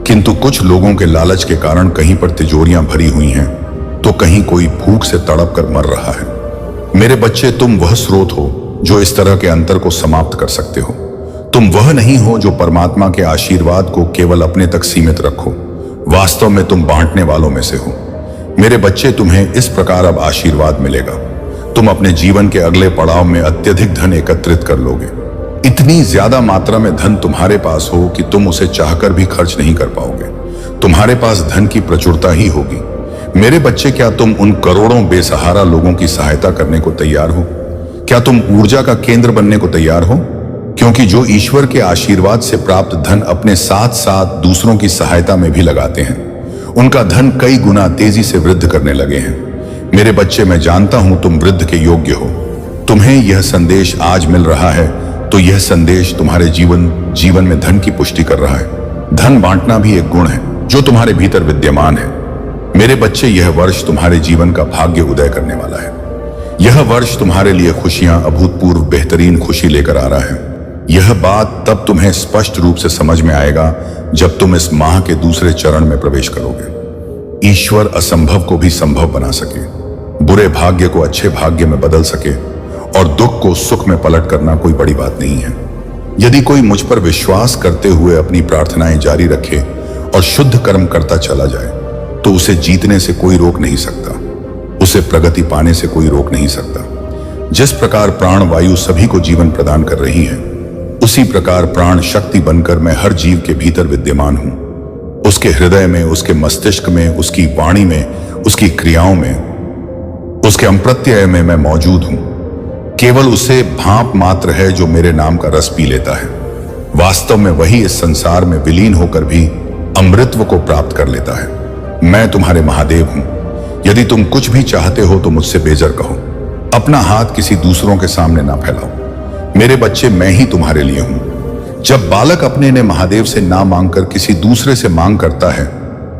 किंतु कुछ लोगों के लालच के कारण कहीं पर तिजोरियां भरी हुई हैं तो कहीं कोई भूख से तड़प कर मर रहा है। मेरे बच्चे, तुम वह स्रोत हो जो इस तरह के अंतर को समाप्त कर सकते हो। तुम वह नहीं हो जो परमात्मा के आशीर्वाद को केवल अपने तक सीमित रखो। वास्तव में तुम बांटने वालों में से हो। मेरे बच्चे, तुम्हें इस प्रकार अब आशीर्वाद मिलेगा। तुम अपने जीवन के अगले पड़ाव में अत्यधिक धन एकत्रित कर लोगे। इतनी ज्यादा मात्रा में धन तुम्हारे पास हो कि तुम उसे चाहकर भी खर्च नहीं कर पाओगे। तुम्हारे पास धन की प्रचुरता ही होगी। मेरे बच्चे, क्या तुम उन करोड़ों बेसहारा लोगों की सहायता करने को तैयार हो? क्या तुम ऊर्जा का केंद्र बनने को तैयार हो? क्योंकि जो ईश्वर के आशीर्वाद से प्राप्त धन अपने साथ साथ दूसरों की सहायता में भी लगाते हैं, उनका धन कई गुना तेजी से वृद्धि करने लगे हैं। मेरे बच्चे, मैं जानता हूं तुम वृद्धि के योग्य हो। तुम्हें यह संदेश आज मिल रहा है तो यह संदेश तुम्हारे जीवन में धन की पुष्टि कर रहा है। धन बांटना भी एक गुण है जो तुम्हारे भीतर विद्यमान है। मेरे बच्चे, यह वर्ष तुम्हारे जीवन का भाग्य उदय करने वाला है। यह वर्ष तुम्हारे लिए खुशियां, अभूतपूर्व बेहतरीन खुशी लेकर आ रहा है। यह बात तब तुम्हें स्पष्ट रूप से समझ में आएगा जब तुम इस माह के दूसरे चरण में प्रवेश करोगे। ईश्वर असंभव को भी संभव बना सके, बुरे भाग्य को अच्छे भाग्य में बदल सके और दुख को सुख में पलट करना कोई बड़ी बात नहीं है। यदि कोई मुझ पर विश्वास करते हुए अपनी प्रार्थनाएं जारी रखे और शुद्ध कर्म करता चला जाए तो उसे जीतने से कोई रोक नहीं सकता, उसे प्रगति पाने से कोई रोक नहीं सकता। जिस प्रकार प्राण वायु सभी को जीवन प्रदान कर रही है, उसी प्रकार प्राण शक्ति बनकर मैं हर जीव के भीतर विद्यमान हूं। उसके हृदय में, उसके मस्तिष्क में, उसकी वाणी में, उसकी क्रियाओं में, उसके अप्रत्यय में मैं मौजूद हूं। केवल उसे भाप मात्र है जो मेरे नाम का रस पी लेता है। वास्तव में वही इस संसार में विलीन होकर भी अमृतत्व को प्राप्त कर लेता है। मैं तुम्हारे महादेव हूं। यदि तुम कुछ भी चाहते हो तो मुझसे बेजर कहो। अपना हाथ किसी दूसरों के सामने ना फैलाओ। मेरे बच्चे, मैं ही तुम्हारे लिए हूं। जब बालक अपने ने महादेव से ना मांगकर किसी दूसरे से मांग करता है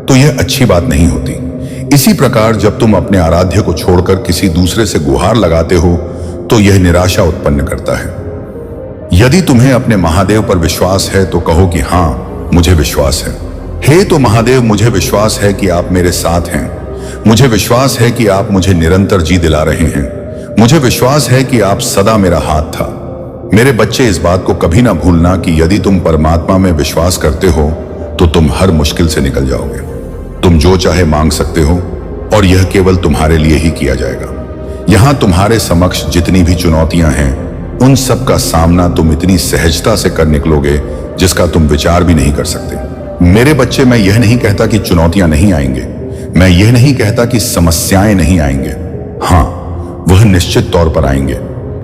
तो यह अच्छी बात नहीं होती। इसी प्रकार जब तुम अपने आराध्य को छोड़कर किसी दूसरे से गुहार लगाते हो तो यह निराशा उत्पन्न करता है। यदि तुम्हें अपने महादेव पर विश्वास है तो कहो कि हां, मुझे विश्वास है। हे तो महादेव, मुझे विश्वास है कि आप मेरे साथ हैं। मुझे विश्वास है कि आप मुझे निरंतर जी दिला रहे हैं। मुझे विश्वास है कि आप सदा मेरा हाथ था। मेरे बच्चे, इस बात को कभी ना भूलना कि यदि तुम परमात्मा में विश्वास करते हो तो तुम हर मुश्किल से निकल जाओगे। तुम जो चाहे मांग सकते हो और यह केवल तुम्हारे लिए ही किया जाएगा। यहां तुम्हारे समक्ष जितनी भी चुनौतियां हैं, उन सब का सामना तुम इतनी सहजता से कर निकलोगे जिसका तुम विचार भी नहीं कर सकते। मेरे बच्चे, मैं यह नहीं कहता कि चुनौतियां नहीं आएंगे। मैं यह नहीं कहता कि समस्याएं नहीं आएंगे। हां, वह निश्चित तौर पर आएंगे,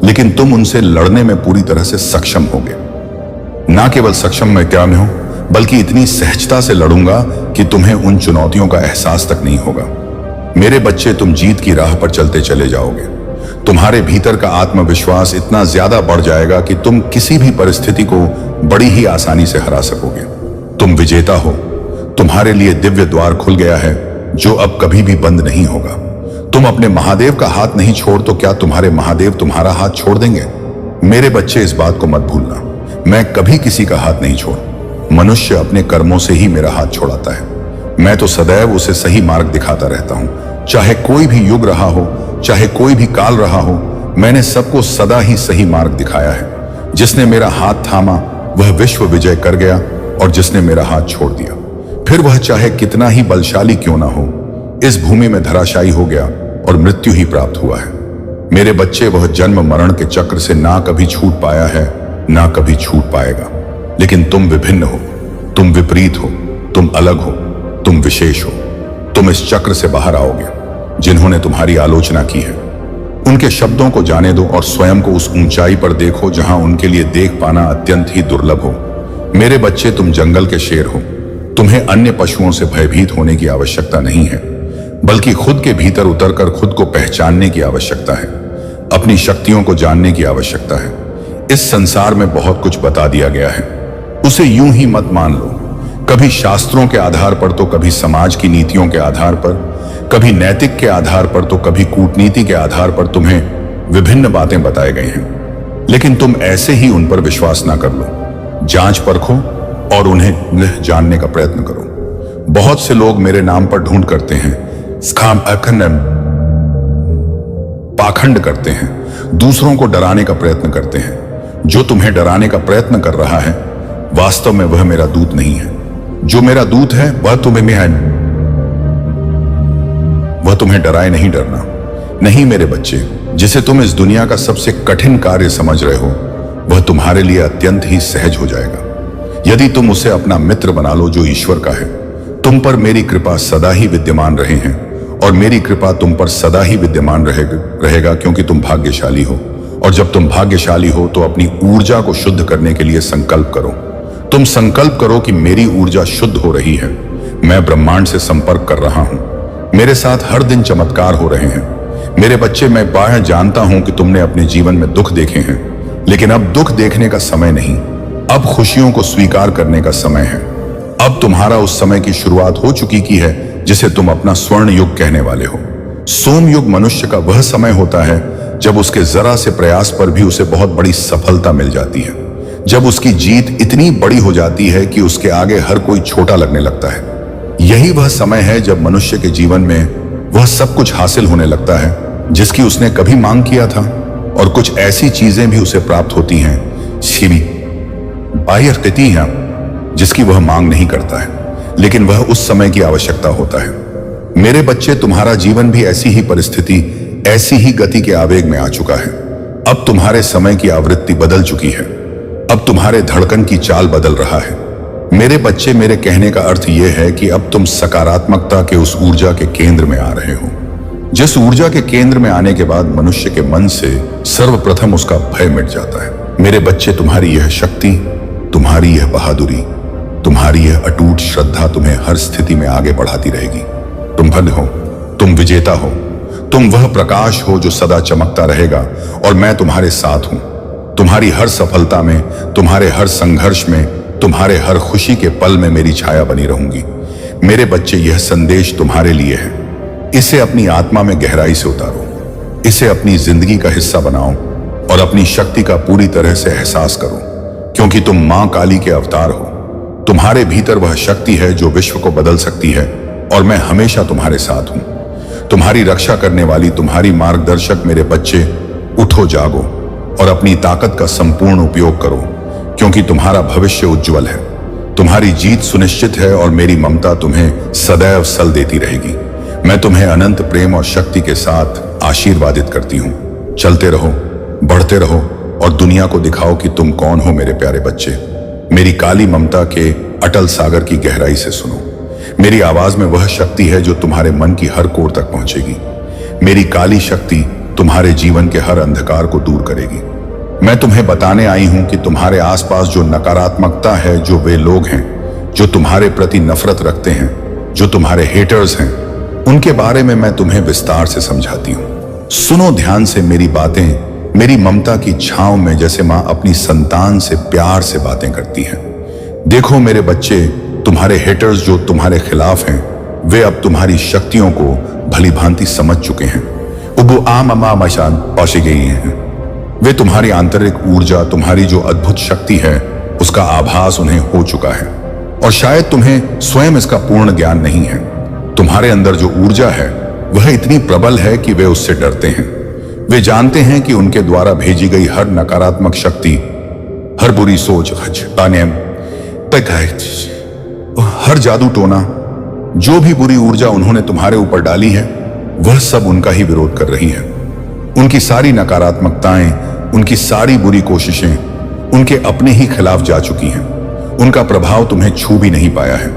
लेकिन तुम उनसे लड़ने में पूरी तरह से सक्षम होगे। ना केवल सक्षम मैं क्या में हूं, बल्कि इतनी सहजता से लड़ूंगा कि तुम्हें उन चुनौतियों का एहसास तक नहीं होगा। मेरे बच्चे, तुम जीत की राह पर चलते चले जाओगे। तुम्हारे भीतर का आत्मविश्वास इतना ज्यादा बढ़ जाएगा कि तुम किसी भी परिस्थिति को बड़ी ही आसानी से हरा सकोगे। तुम विजेता हो। तुम्हारे लिए दिव्य द्वार खुल गया है जो अब कभी भी बंद नहीं होगा। तुम अपने महादेव का हाथ नहीं छोड़ तो क्या तुम्हारे महादेव तुम्हारा हाथ छोड़ देंगे? मेरे बच्चे, इस बात को मत भूलना, मैं कभी किसी का हाथ नहीं छोड़। मनुष्य अपने कर्मों से ही मेरा हाथ छोड़ाता है। मैं तो सदैव उसे सही मार्ग दिखाता रहता हूं। चाहे कोई भी युग रहा हो, चाहे कोई भी काल रहा हो, मैंने सबको सदा ही सही मार्ग दिखाया है। जिसने मेरा हाथ थामा वह विश्व विजय कर गया, और जिसने मेरा हाथ छोड़ दिया, फिर वह चाहे कितना ही बलशाली क्यों ना हो, इस भूमि में धराशायी हो गया और मृत्यु ही प्राप्त हुआ है। मेरे बच्चे, वह जन्म मरण के चक्र से ना कभी छूट पाया है, ना कभी छूट पाएगा। लेकिन तुम विभिन्न हो, तुम विपरीत हो, तुम अलग हो, तुम विशेष हो। तुम इस चक्र से बाहर आओगे। जिन्होंने तुम्हारी आलोचना की है उनके शब्दों को जाने दो और स्वयं को उस ऊंचाई पर देखो जहां उनके लिए देख पाना अत्यंत ही दुर्लभ हो। मेरे बच्चे, तुम जंगल के शेर हो। तुम्हें अन्य पशुओं से भयभीत होने की आवश्यकता नहीं है, बल्कि खुद के भीतर उतरकर खुद को पहचानने की आवश्यकता है। अपनी शक्तियों को जानने की आवश्यकता है। इस संसार में बहुत कुछ बता दिया गया है, उसे यूं ही मत मान लो। कभी शास्त्रों के आधार पर तो कभी समाज की नीतियों के आधार पर, कभी नैतिक के आधार पर तो कभी कूटनीति के आधार पर तुम्हें विभिन्न बातें बताए गए हैं। लेकिन तुम ऐसे ही उन पर विश्वास ना कर लो। जांच परखो और उन्हें जानने का प्रयत्न करो। बहुत से लोग मेरे नाम पर ढूंढ करते हैं, पाखंड करते हैं, दूसरों को डराने का प्रयत्न करते हैं। जो तुम्हें डराने का प्रयत्न कर रहा है वास्तव में वह मेरा दूत नहीं है। जो मेरा दूत है वह तुम्हें डराए नहीं डरना। नहीं मेरे बच्चे, जिसे तुम इस दुनिया का सबसे कठिन कार्य समझ रहे हो वह तुम्हारे लिए अत्यंत ही सहज हो जाएगा यदि तुम उसे अपना मित्र बना लो जो ईश्वर का है। तुम पर मेरी कृपा सदा ही विद्यमान रहे हैं और मेरी कृपा तुम पर सदा ही विद्यमान रहेगा क्योंकि तुम भाग्यशाली हो। और जब तुम भाग्यशाली हो तो अपनी ऊर्जा को शुद्ध करने के लिए संकल्प करो। तुम संकल्प करो कि मेरी ऊर्जा शुद्ध हो रही है, मैं ब्रह्मांड से संपर्क कर रहा हूं, मेरे साथ हर दिन चमत्कार हो रहे हैं। मेरे बच्चे, मैं बाहर जानता हूं कि तुमने अपने जीवन में दुख देखे हैं, लेकिन अब दुख देखने का समय नहीं, अब खुशियों को स्वीकार करने का समय है। अब तुम्हारा उस समय की शुरुआत हो चुकी की है जिसे तुम अपना स्वर्ण युग कहने वाले हो। सोम युग मनुष्य का वह समय होता है जब उसके जरा से प्रयास पर भी उसे बहुत बड़ी सफलता मिल जाती है, जब उसकी जीत इतनी बड़ी हो जाती है कि उसके आगे हर कोई छोटा लगने लगता है। यही वह समय है जब मनुष्य के जीवन में वह सब कुछ हासिल होने लगता है जिसकी उसने कभी मांग किया था, और कुछ ऐसी चीजें भी उसे प्राप्त होती हैं बाह्य स्थिति है जिसकी वह मांग नहीं करता है, लेकिन वह उस समय की आवश्यकता होता है। मेरे बच्चे, तुम्हारा जीवन भी ऐसी ही परिस्थिति, ऐसी ही गति के आवेग में आ चुका है। अब तुम्हारे समय की आवृत्ति बदल चुकी है। अब तुम्हारे धड़कन की चाल बदल रहा है। मेरे बच्चे, मेरे कहने का अर्थ यह है कि अब तुम सकारात्मकता के उस ऊर्जा के केंद्र में आ रहे हो, जिस ऊर्जा के केंद्र में आने के बाद मनुष्य के मन से सर्वप्रथम उसका भय मिट जाता है। मेरे बच्चे, तुम्हारी यह शक्ति, तुम्हारी यह बहादुरी, तुम्हारी यह अटूट श्रद्धा तुम्हें हर स्थिति में आगे बढ़ाती रहेगी। तुम भद्र हो, तुम विजेता हो, तुम वह प्रकाश हो जो सदा चमकता रहेगा, और मैं तुम्हारे साथ हूं। तुम्हारी हर सफलता में, तुम्हारे हर संघर्ष में, तुम्हारे हर खुशी के पल में मेरी छाया बनी रहूंगी। मेरे बच्चे, यह संदेश तुम्हारे लिए है। इसे अपनी आत्मा में गहराई से उतारो, इसे अपनी जिंदगी का हिस्सा बनाओ और अपनी शक्ति का पूरी तरह से एहसास करो, क्योंकि तुम मां काली के अवतार हो। तुम्हारे भीतर वह शक्ति है जो विश्व को बदल सकती है, और मैं हमेशा तुम्हारे साथ हूं, तुम्हारी रक्षा करने वाली, तुम्हारी मार्गदर्शक। मेरे बच्चे, उठो, जागो और अपनी ताकत का संपूर्ण उपयोग करो, क्योंकि तुम्हारा भविष्य उज्जवल है। तुम्हारी जीत सुनिश्चित है और मेरी ममता तुम्हें सदैव सल देती रहेगी। मैं तुम्हें अनंत प्रेम और शक्ति के साथ आशीर्वादित करती हूं। चलते रहो, बढ़ते रहो और दुनिया को दिखाओ कि तुम कौन हो। मेरे प्यारे बच्चे, मेरी काली ममता के अटल सागर की गहराई से सुनो। मेरी आवाज में वह शक्ति है जो तुम्हारे मन की हर कोर तक पहुंचेगी। मेरी काली शक्ति तुम्हारे जीवन के हर अंधकार को दूर करेगी। मैं तुम्हें बताने आई हूं कि तुम्हारे आसपास जो नकारात्मकता है, जो वे लोग हैं जो तुम्हारे प्रति नफरत रखते हैं, जो तुम्हारे हेटर्स हैं, उनके बारे में मैं तुम्हें विस्तार से समझाती हूं। सुनो ध्यान से मेरी बातें। मेरी ममता की छांव में जैसे मां अपनी संतान से प्यार से बातें करती है। देखो मेरे बच्चे, तुम्हारे हेटर्स जो तुम्हारे खिलाफ हैं, वे अब तुम्हारी शक्तियों को भली भांति समझ चुके हैं। उबु आम अमा मशान पहुंची गई हैं। वे तुम्हारी आंतरिक ऊर्जा, तुम्हारी जो अद्भुत शक्ति है, उसका आभास उन्हें हो चुका है, और शायद तुम्हें स्वयं इसका पूर्ण ज्ञान नहीं है। तुम्हारे अंदर जो ऊर्जा है वह इतनी प्रबल है कि वे उससे डरते हैं। वे जानते हैं कि उनके द्वारा भेजी गई हर नकारात्मक शक्ति, हर बुरी सोच, हर जादू टोना, जो भी बुरी ऊर्जा उन्होंने तुम्हारे ऊपर डाली है, वह सब उनका ही विरोध कर रही है। उनकी सारी नकारात्मकताएं, उनकी सारी बुरी कोशिशें उनके अपने ही खिलाफ जा चुकी हैं। उनका प्रभाव तुम्हें छू भी नहीं पाया है।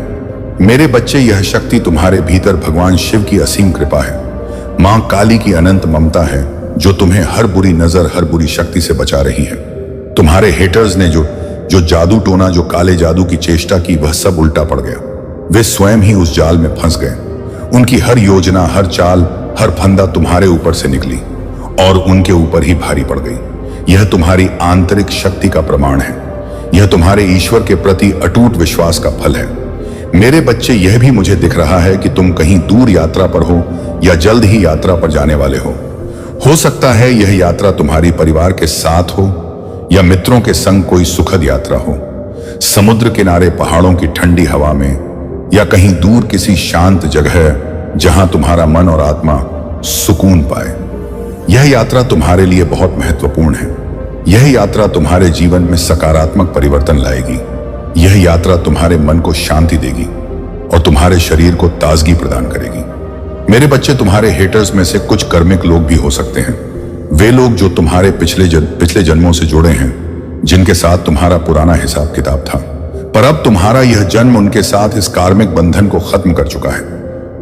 मेरे बच्चे, यह शक्ति तुम्हारे भीतर भगवान शिव की असीम कृपा है, मां काली की अनंत ममता है, जो तुम्हें हर बुरी नजर, हर बुरी शक्ति से बचा रही है। तुम्हारे हेटर्स ने जो जादू टोना, जो काले जादू की चेष्टा की, वह सब उल्टा पड़ गया। वे स्वयं ही उस जाल में फंस गए। उनकी हर योजना, हर चाल, हर फंदा तुम्हारे ऊपर से निकली और उनके ऊपर ही भारी पड़ गई। यह तुम्हारी आंतरिक शक्ति का प्रमाण है। यह तुम्हारे ईश्वर के प्रति अटूट विश्वास का फल है। मेरे बच्चे, यह भी मुझे दिख रहा है कि तुम कहीं दूर यात्रा पर हो या जल्द ही यात्रा पर जाने वाले हो सकता है यह यात्रा तुम्हारी परिवार के साथ हो या मित्रों के संग कोई सुखद यात्रा हो, समुद्र किनारे, पहाड़ों की ठंडी हवा में, या कहीं दूर किसी शांत जगह जहां तुम्हारा मन और आत्मा सुकून पाए। यह यात्रा तुम्हारे लिए बहुत महत्वपूर्ण है। यह यात्रा तुम्हारे जीवन में सकारात्मक परिवर्तन लाएगी। यह यात्रा तुम्हारे मन को शांति देगी और तुम्हारे शरीर को ताजगी प्रदान करेगी। मेरे बच्चे, तुम्हारे हेटर्स में से कुछ कर्मिक लोग भी हो सकते हैं। वे लोग जो तुम्हारे पिछले जन्मों से जुड़े हैं, जिनके साथ तुम्हारा पुराना हिसाब किताब था, पर अब तुम्हारा यह जन्म उनके साथ इस कार्मिक बंधन को खत्म कर चुका है।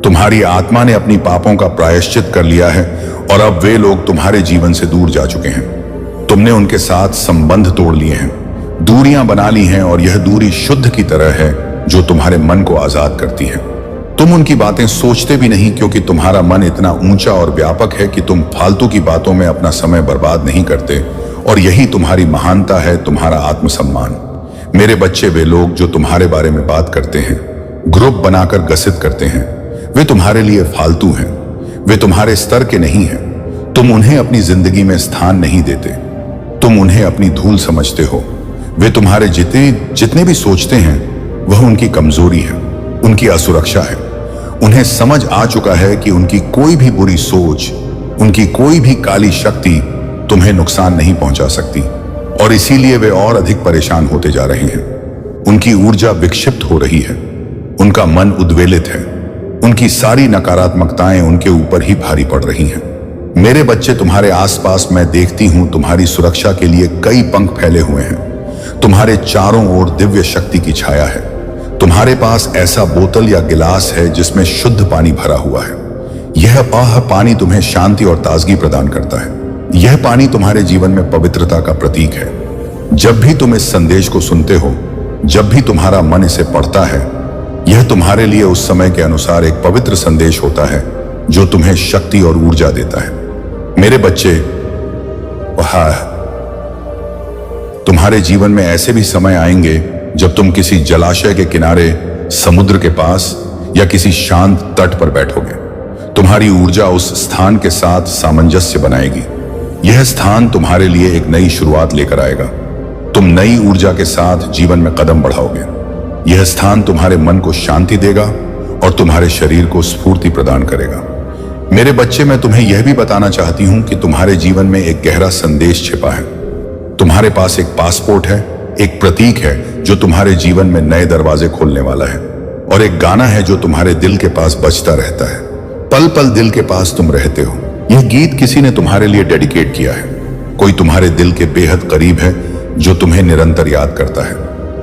तुम्हारी आत्मा ने अपनी पापों का प्रायश्चित कर लिया है और अब वे लोग तुम्हारे जीवन से दूर जा चुके हैं। तुमने उनके साथ संबंध तोड़ लिए हैं, दूरियां बना ली हैं, और यह दूरी शुद्ध की तरह है जो तुम्हारे मन को आजाद करती है। तुम उनकी बातें सोचते भी नहीं, क्योंकि तुम्हारा मन इतना ऊंचा और व्यापक है कि तुम फालतू की बातों में अपना समय बर्बाद नहीं करते, और यही तुम्हारी महानता है, तुम्हारा आत्मसम्मान। मेरे बच्चे, वे लोग जो तुम्हारे बारे में बात करते हैं, ग्रुप बनाकर गसित करते हैं, वे तुम्हारे लिए फालतू हैं। वे तुम्हारे स्तर के नहीं हैं। तुम उन्हें अपनी जिंदगी में स्थान नहीं देते। तुम उन्हें अपनी धूल समझते हो। वे तुम्हारे जितने भी सोचते हैं, वह उनकी कमजोरी है, उनकी असुरक्षा है। उन्हें समझ आ चुका है कि उनकी कोई भी बुरी सोच, उनकी कोई भी काली शक्ति तुम्हें नुकसान नहीं पहुंचा सकती, और इसीलिए वे और अधिक परेशान होते जा रहे हैं। उनकी ऊर्जा विक्षिप्त हो रही है, उनका मन उद्वेलित है। उनकी सारी नकारात्मकताएं उनके ऊपर ही भारी पड़ रही हैं। मेरे बच्चे, तुम्हारे आसपास मैं देखती हूं तुम्हारी सुरक्षा के लिए कई पंख फैले हुए हैं। तुम्हारे चारों ओर दिव्य शक्ति की छाया है। तुम्हारे पास ऐसा बोतल या गिलास है जिसमें शुद्ध पानी भरा हुआ है। यह पानी तुम्हें शांति और ताजगी प्रदान करता है। यह पानी तुम्हारे जीवन में पवित्रता का प्रतीक है। जब भी तुम इस संदेश को सुनते हो, जब भी तुम्हारा मन इसे पढ़ता है, यह तुम्हारे लिए उस समय के अनुसार एक पवित्र संदेश होता है जो तुम्हें शक्ति और ऊर्जा देता है। मेरे बच्चे, तुम्हारे जीवन में ऐसे भी समय आएंगे जब तुम किसी जलाशय के किनारे, समुद्र के पास या किसी शांत तट पर बैठोगे। तुम्हारी ऊर्जा उस स्थान के साथ सामंजस्य बनाएगी। यह स्थान तुम्हारे लिए एक नई शुरुआत लेकर आएगा। तुम नई ऊर्जा के साथ जीवन में कदम बढ़ाओगे। यह स्थान तुम्हारे मन को शांति देगा और तुम्हारे शरीर को स्फूर्ति प्रदान करेगा। मेरे बच्चे, मैं तुम्हें यह भी बताना चाहती हूं कि तुम्हारे जीवन में एक गहरा संदेश छिपा है। तुम्हारे पास एक पासपोर्ट है, एक प्रतीक है जो तुम्हारे जीवन में नए दरवाजे खोलने वाला है, और एक गाना है जो तुम्हारे दिल के पास बजता रहता है। पल पल दिल के पास तुम रहते हो। यह गीत किसी ने तुम्हारे लिए डेडिकेट किया है। कोई तुम्हारे दिल के बेहद करीब है जो तुम्हें निरंतर याद करता है,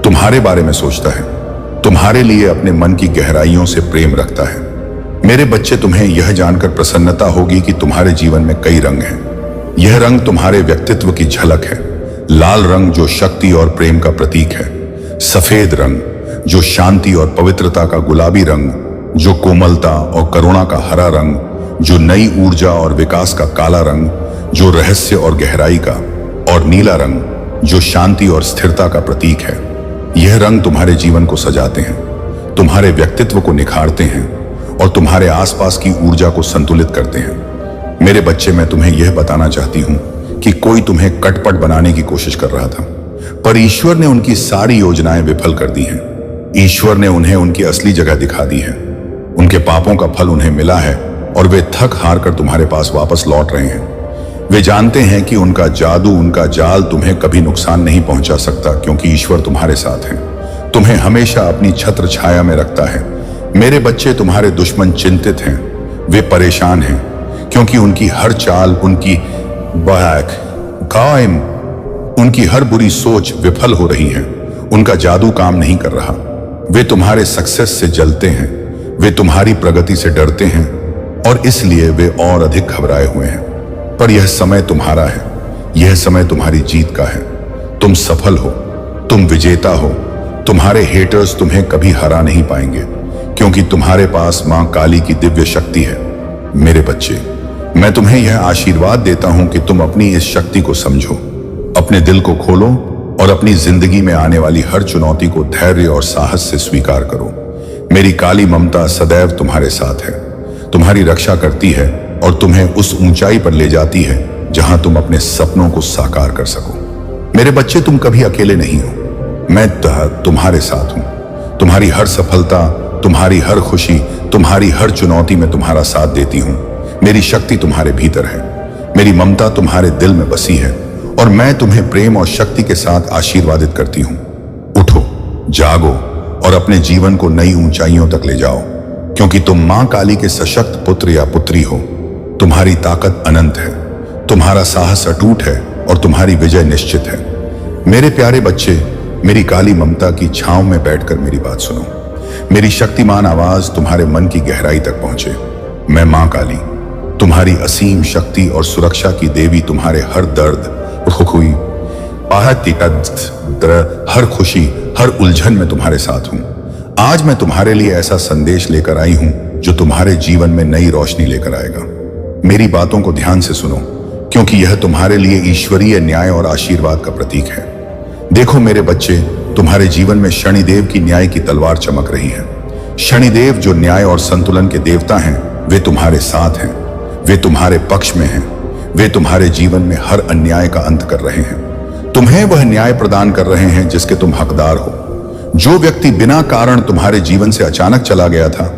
तुम्हारे बारे में सोचता है, तुम्हारे लिए अपने मन की गहराइयों से प्रेम रखता है। मेरे बच्चे, तुम्हें यह जानकर प्रसन्नता होगी कि तुम्हारे जीवन में कई रंग हैं। यह रंग तुम्हारे व्यक्तित्व की झलक है। लाल रंग जो शक्ति और प्रेम का प्रतीक है, सफेद रंग जो शांति और पवित्रता का गुलाबी रंग, जो कोमलता और करुणा का हरा रंग, जो नई ऊर्जा और विकास का काला रंग, जो रहस्य और गहराई का, और नीला रंग जो शांति और स्थिरता का प्रतीक है। यह रंग तुम्हारे जीवन को सजाते हैं, तुम्हारे व्यक्तित्व को निखारते हैं और तुम्हारे आसपास की ऊर्जा को संतुलित करते हैं। मेरे बच्चे, मैं तुम्हें यह बताना चाहती हूं कि कोई तुम्हें कटपट बनाने की कोशिश कर रहा था, पर ईश्वर ने उनकी सारी योजनाएं विफल कर दी हैं। ईश्वर ने उन्हें उनकी असली जगह दिखा दी है। उनके पापों का फल उन्हें मिला है और वे थक हार कर तुम्हारे पास वापस लौट रहे हैं। वे जानते हैं कि उनका जादू, उनका जाल तुम्हें कभी नुकसान नहीं पहुंचा सकता, क्योंकि ईश्वर तुम्हारे साथ है, तुम्हें हमेशा अपनी छत्र छाया में रखता है। मेरे बच्चे, तुम्हारे दुश्मन चिंतित हैं, वे परेशान हैं, क्योंकि उनकी हर चाल, उनकी हर बुरी सोच विफल हो रही है। उनका जादू काम नहीं कर रहा। वे तुम्हारे सक्सेस से जलते हैं, वे तुम्हारी प्रगति से डरते हैं और इसलिए वे और अधिक घबराए हुए हैं। पर यह समय तुम्हारा है, यह समय तुम्हारी जीत का है। तुम सफल हो, तुम विजेता हो। तुम्हारे हेटर्स तुम्हें कभी हरा नहीं पाएंगे, क्योंकि तुम्हारे पास मां काली की दिव्य शक्ति है। मेरे बच्चे, मैं तुम्हें यह आशीर्वाद देता हूं कि तुम अपनी इस शक्ति को समझो, अपने दिल को खोलो और अपनी जिंदगी में आने वाली हर चुनौती को धैर्य और साहस से स्वीकार करो। मेरी काली ममता सदैव तुम्हारे साथ है, तुम्हारी रक्षा करती है और तुम्हें उस ऊंचाई पर ले जाती है जहां तुम अपने सपनों को साकार कर सको। मेरे बच्चे, तुम कभी अकेले नहीं हो। मैं तुम्हारे साथ हूं। तुम्हारी हर सफलता, तुम्हारी हर खुशी, तुम्हारी हर चुनौती में तुम्हारा साथ देती हूं। मेरी शक्ति तुम्हारे भीतर है, मेरी ममता तुम्हारे दिल में बसी है और मैं तुम्हें प्रेम और शक्ति के साथ आशीर्वादित करती हूं। उठो, जागो और अपने जीवन को नई ऊंचाइयों तक ले जाओ, क्योंकि तुम मां काली के सशक्त पुत्र या पुत्री हो। तुम्हारी ताकत अनंत है, तुम्हारा साहस अटूट है और तुम्हारी विजय निश्चित है। मेरे प्यारे बच्चे, मेरी काली ममता की छांव में बैठकर मेरी बात सुनो। मेरी शक्तिमान आवाज तुम्हारे मन की गहराई तक पहुंचे। मैं मां काली, तुम्हारी असीम शक्ति और सुरक्षा की देवी, तुम्हारे हर दर्द, हर खुशी, हर उलझन में तुम्हारे साथ हूं। आज मैं तुम्हारे लिए ऐसा संदेश लेकर आई हूं जो तुम्हारे जीवन में नई रोशनी लेकर आएगा। मेरी बातों को ध्यान से सुनो, क्योंकि यह तुम्हारे लिए ईश्वरीय न्याय और आशीर्वाद का प्रतीक है। देखो मेरे बच्चे, तुम्हारे जीवन में शनिदेव की न्याय की तलवार चमक रही है। शनिदेव जो न्याय और संतुलन के देवता हैं, वे तुम्हारे साथ हैं, वे तुम्हारे पक्ष में हैं, वे तुम्हारे जीवन में हर अन्याय का अंत कर रहे हैं। तुम्हें वह न्याय प्रदान कर रहे हैं जिसके तुम हकदार हो। जो व्यक्ति बिना कारण तुम्हारे जीवन से अचानक चला गया था,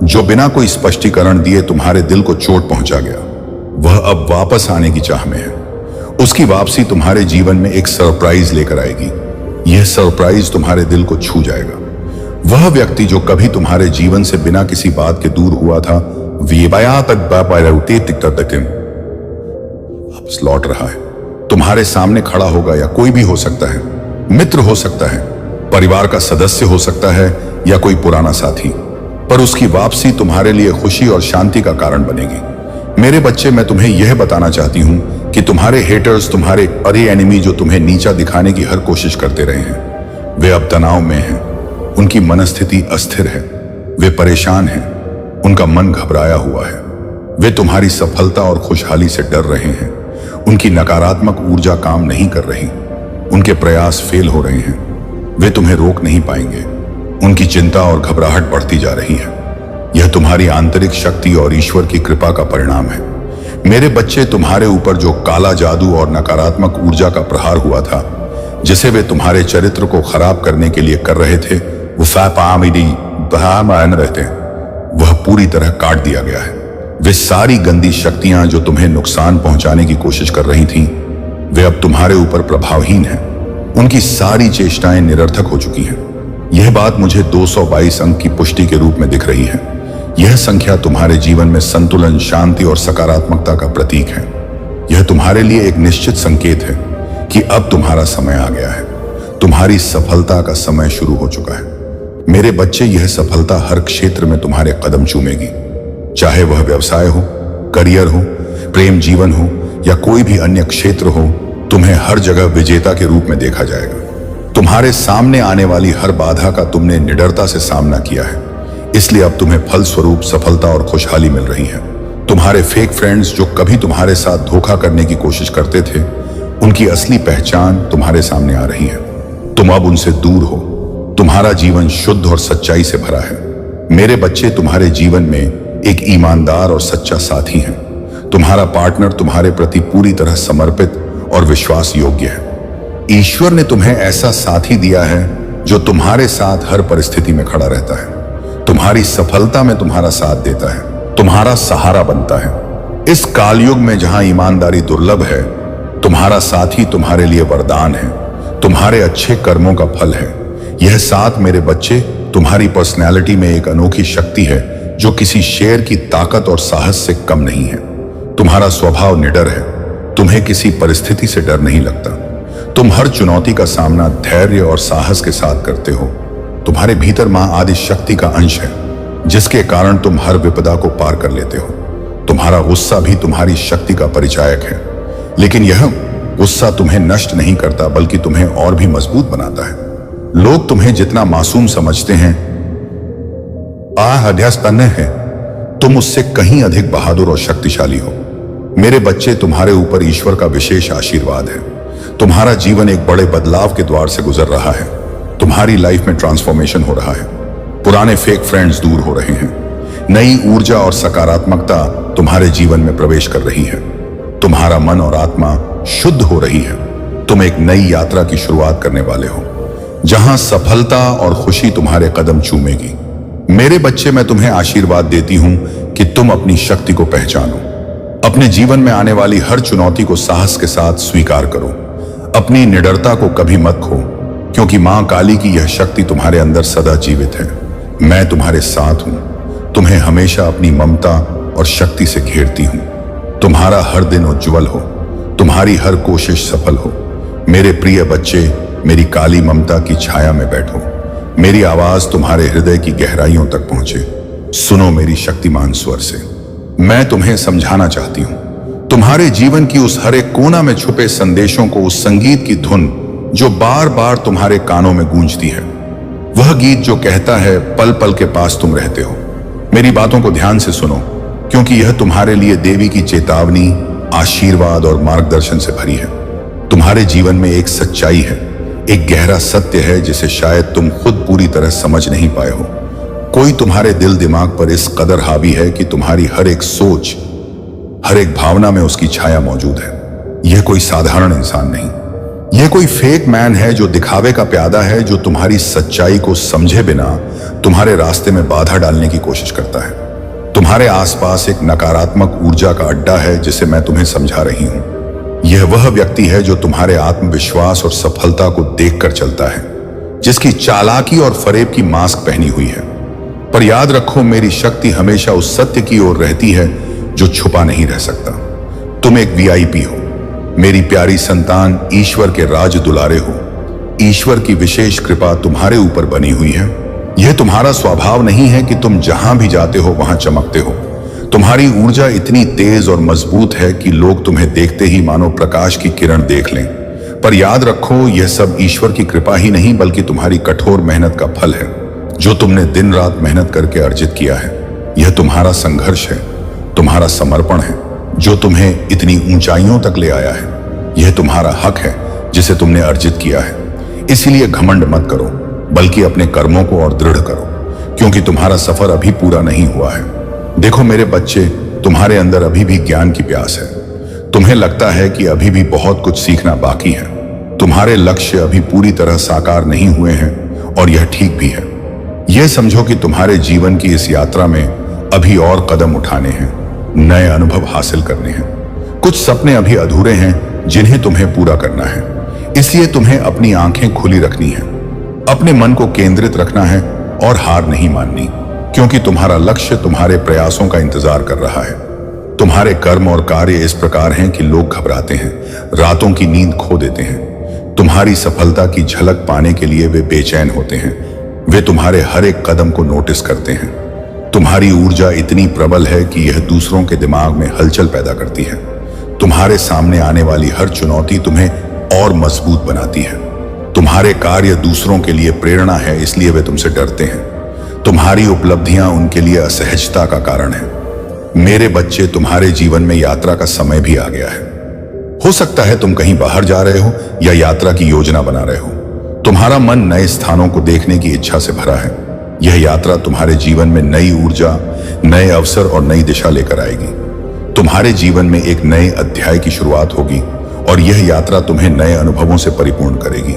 जो बिना कोई स्पष्टीकरण दिए तुम्हारे दिल को चोट पहुंचा गया, वह अब वापस आने की चाह में है। उसकी वापसी तुम्हारे जीवन में एक सरप्राइज लेकर आएगी। यह सरप्राइज तुम्हारे दिल को छू जाएगा। वह व्यक्ति जो कभी तुम्हारे जीवन से बिना किसी बात के दूर हुआ था, वापस लौट रहा है। तुम्हारे सामने खड़ा होगा, या कोई भी हो सकता है, मित्र हो सकता है, परिवार का सदस्य हो सकता है, या कोई पुराना साथी, पर उसकी वापसी तुम्हारे लिए खुशी और शांति का कारण बनेगी। मेरे बच्चे, मैं तुम्हें यह बताना चाहती हूं कि तुम्हारे हेटर्स, तुम्हारे अरे एनिमी जो तुम्हें नीचा दिखाने की हर कोशिश करते रहे हैं, वे अब तनाव में हैं। उनकी मनस्थिति अस्थिर है, वे परेशान हैं, उनका मन घबराया हुआ है। वे तुम्हारी सफलता और खुशहाली से डर रहे हैं। उनकी नकारात्मक ऊर्जा काम नहीं कर रही, उनके प्रयास फेल हो रहे हैं। वे तुम्हें रोक नहीं पाएंगे। उनकी चिंता और घबराहट बढ़ती जा रही है। यह तुम्हारी आंतरिक शक्ति और ईश्वर की कृपा का परिणाम है। मेरे बच्चे, तुम्हारे ऊपर जो काला जादू और नकारात्मक ऊर्जा का प्रहार हुआ था, जिसे वे तुम्हारे चरित्र को खराब करने के लिए कर रहे थे, वह पूरी तरह काट दिया गया है। वे सारी गंदी शक्तियां जो तुम्हें नुकसान पहुंचाने की कोशिश कर रही थीं, वे अब तुम्हारे ऊपर प्रभावहीन हैं। उनकी सारी चेष्टाएं निरर्थक हो चुकी हैं। यह बात मुझे 222 अंक की पुष्टि के रूप में दिख रही है। यह संख्या तुम्हारे जीवन में संतुलन, शांति और सकारात्मकता का प्रतीक है। यह तुम्हारे लिए एक निश्चित संकेत है कि अब तुम्हारा समय आ गया है। तुम्हारी सफलता का समय शुरू हो चुका है। मेरे बच्चे, यह सफलता हर क्षेत्र में तुम्हारे कदम चूमेगी, चाहे वह व्यवसाय हो, करियर हो, प्रेम जीवन हो या कोई भी अन्य क्षेत्र हो। तुम्हें हर जगह विजेता के रूप में देखा जाएगा। तुम्हारे सामने आने वाली हर बाधा का तुमने निडरता से सामना किया है, इसलिए अब तुम्हें फलस्वरूप सफलता और खुशहाली मिल रही है। तुम्हारे फेक फ्रेंड्स जो कभी तुम्हारे साथ धोखा करने की कोशिश करते थे, उनकी असली पहचान तुम्हारे सामने आ रही है। तुम अब उनसे दूर हो। तुम्हारा जीवन शुद्ध और सच्चाई से भरा है। मेरे बच्चे, तुम्हारे जीवन में एक ईमानदार और सच्चा साथी है। तुम्हारा पार्टनर तुम्हारे प्रति पूरी तरह समर्पित और विश्वास योग्य है। ईश्वर ने तुम्हें ऐसा साथी दिया है जो तुम्हारे साथ हर परिस्थिति में खड़ा रहता है, तुम्हारी सफलता में तुम्हारा साथ देता है, तुम्हारा सहारा बनता है। इस कालयुग में जहां ईमानदारी दुर्लभ है, तुम्हारा साथी तुम्हारे लिए वरदान है, तुम्हारे अच्छे कर्मों का फल है। यह साथ, मेरे बच्चे, तुम्हारी पर्सनैलिटी में एक अनोखी शक्ति है जो किसी शेर की ताकत और साहस से कम नहीं है। तुम्हारा स्वभाव निडर है। तुम्हें किसी परिस्थिति से डर नहीं लगता। तुम हर चुनौती का सामना धैर्य और साहस के साथ करते हो। तुम्हारे भीतर मां आदि शक्ति का अंश है, जिसके कारण तुम हर विपदा को पार कर लेते हो। तुम्हारा गुस्सा भी तुम्हारी शक्ति का परिचायक है, लेकिन यह गुस्सा तुम्हें नष्ट नहीं करता, बल्कि तुम्हें और भी मजबूत बनाता है। लोग तुम्हें जितना मासूम समझते हैं, तुम उससे कहीं अधिक बहादुर और शक्तिशाली हो। मेरे बच्चे, तुम्हारे ऊपर ईश्वर का विशेष आशीर्वाद है। तुम्हारा जीवन एक बड़े बदलाव के द्वार से गुजर रहा है। तुम्हारी लाइफ में ट्रांसफॉर्मेशन हो रहा है। पुराने फेक फ्रेंड्स दूर हो रहे हैं। नई ऊर्जा और सकारात्मकता तुम्हारे जीवन में प्रवेश कर रही है। तुम्हारा मन और आत्मा शुद्ध हो रही है। तुम एक नई यात्रा की शुरुआत करने वाले हो, जहां सफलता और खुशी तुम्हारे कदम चूमेगी। मेरे बच्चे, मैं तुम्हें आशीर्वाद देती हूं कि तुम अपनी शक्ति को पहचानो। अपने जीवन में आने वाली हर चुनौती को साहस के साथ स्वीकार करो। अपनी निडरता को कभी मत खो, क्योंकि मां काली की यह शक्ति तुम्हारे अंदर सदा जीवित है। मैं तुम्हारे साथ हूं। तुम्हें हमेशा अपनी ममता और शक्ति से घेरती हूं। तुम्हारा हर दिन उज्जवल हो, तुम्हारी हर कोशिश सफल हो। मेरे प्रिय बच्चे, मेरी काली ममता की छाया में बैठो। मेरी आवाज तुम्हारे हृदय की गहराइयों तक पहुंचे। सुनो मेरी शक्तिमान स्वर से। मैं तुम्हें समझाना चाहती हूं। तुम्हारे जीवन की उस हर एक कोना में छुपे संदेशों को, उस संगीत की धुन जो बार बार तुम्हारे कानों में गूंजती है। वह गीत जो कहता है, पल पल के पास तुम रहते हो। मेरी बातों को ध्यान से सुनो, क्योंकि यह तुम्हारे लिए देवी की चेतावनी, आशीर्वाद और मार्गदर्शन से भरी है। तुम्हारे जीवन में एक सच्चाई है, एक गहरा सत्य है जिसे शायद तुम खुद पूरी तरह समझ नहीं पाए हो। कोई तुम्हारे दिल दिमाग पर इस कदर हावी है कि तुम्हारी हर एक सोच, हर एक भावना में उसकी छाया मौजूद है। यह कोई साधारण इंसान नहीं, यह कोई फेक मैन है जो दिखावे का प्यादा है, जो तुम्हारी सच्चाई को समझे बिना तुम्हारे रास्ते में बाधा डालने की कोशिश करता है। तुम्हारे आसपास एक नकारात्मक ऊर्जा का अड्डा है जिसे मैं तुम्हें समझा रही हूं। यह वह व्यक्ति है जो तुम्हारे आत्मविश्वास और सफलता को देखकर चलता है। जिसकी चालाकी और फरेब की मास्क पहनी हुई है। पर याद रखो, मेरी शक्ति हमेशा उस सत्य की ओर रहती है जो छुपा नहीं रह सकता। तुम एक वीआईपी हो, मेरी प्यारी संतान, ईश्वर के राज दुलारे हो। ईश्वर की विशेष कृपा तुम्हारे ऊपर बनी हुई है। यह तुम्हारा स्वभाव नहीं है कि तुम जहां भी जाते हो वहां चमकते हो। तुम्हारी ऊर्जा इतनी तेज और मजबूत है कि लोग तुम्हें देखते ही मानो प्रकाश की किरण देख लें। पर याद रखो, यह सब ईश्वर की कृपा ही नहीं बल्कि तुम्हारी कठोर मेहनत का फल है, जो तुमने दिन रात मेहनत करके अर्जित किया है। यह तुम्हारा संघर्ष है, तुम्हारा समर्पण है, जो तुम्हें इतनी ऊंचाइयों तक ले आया है। यह तुम्हारा हक है जिसे तुमने अर्जित किया है। इसीलिए घमंड मत करो, बल्कि अपने कर्मों को और दृढ़ करो, क्योंकि तुम्हारा सफर अभी पूरा नहीं हुआ है। देखो मेरे बच्चे, तुम्हारे अंदर अभी भी ज्ञान की प्यास है। तुम्हें लगता है कि अभी भी बहुत कुछ सीखना बाकी है। तुम्हारे लक्ष्य अभी पूरी तरह साकार नहीं हुए हैं और यह ठीक भी है। यह समझो कि तुम्हारे जीवन की इस यात्रा में अभी और कदम उठाने हैं, नए अनुभव हासिल करने हैं। कुछ सपने अभी अधूरे हैं जिन्हें तुम्हें पूरा करना है। इसलिए तुम्हें अपनी आंखें खुली रखनी है, अपने मन को केंद्रित रखना है और हार नहीं माननी, क्योंकि तुम्हारा लक्ष्य तुम्हारे प्रयासों का इंतजार कर रहा है। तुम्हारे कर्म और कार्य इस प्रकार हैं कि लोग घबराते हैं, रातों की नींद खो देते हैं। तुम्हारी सफलता की झलक पाने के लिए वे बेचैन होते हैं। वे तुम्हारे हर एक कदम को नोटिस करते हैं। तुम्हारी ऊर्जा इतनी प्रबल है कि यह दूसरों के दिमाग में हलचल पैदा करती है। तुम्हारे सामने आने वाली हर चुनौती तुम्हें और मजबूत बनाती है। तुम्हारे कार्य दूसरों के लिए प्रेरणा है, इसलिए वे तुमसे डरते हैं। तुम्हारी उपलब्धियां उनके लिए असहजता का कारण है। मेरे बच्चे, तुम्हारे जीवन में यात्रा का समय भी आ गया है। हो सकता है तुम कहीं बाहर जा रहे हो या यात्रा की योजना बना रहे हो। तुम्हारा मन नए स्थानों को देखने की इच्छा से भरा है। यह यात्रा तुम्हारे जीवन में नई ऊर्जा, नए अवसर और नई दिशा लेकर आएगी। तुम्हारे जीवन में एक नए अध्याय की शुरुआत होगी और यह यात्रा तुम्हें नए अनुभवों से परिपूर्ण करेगी।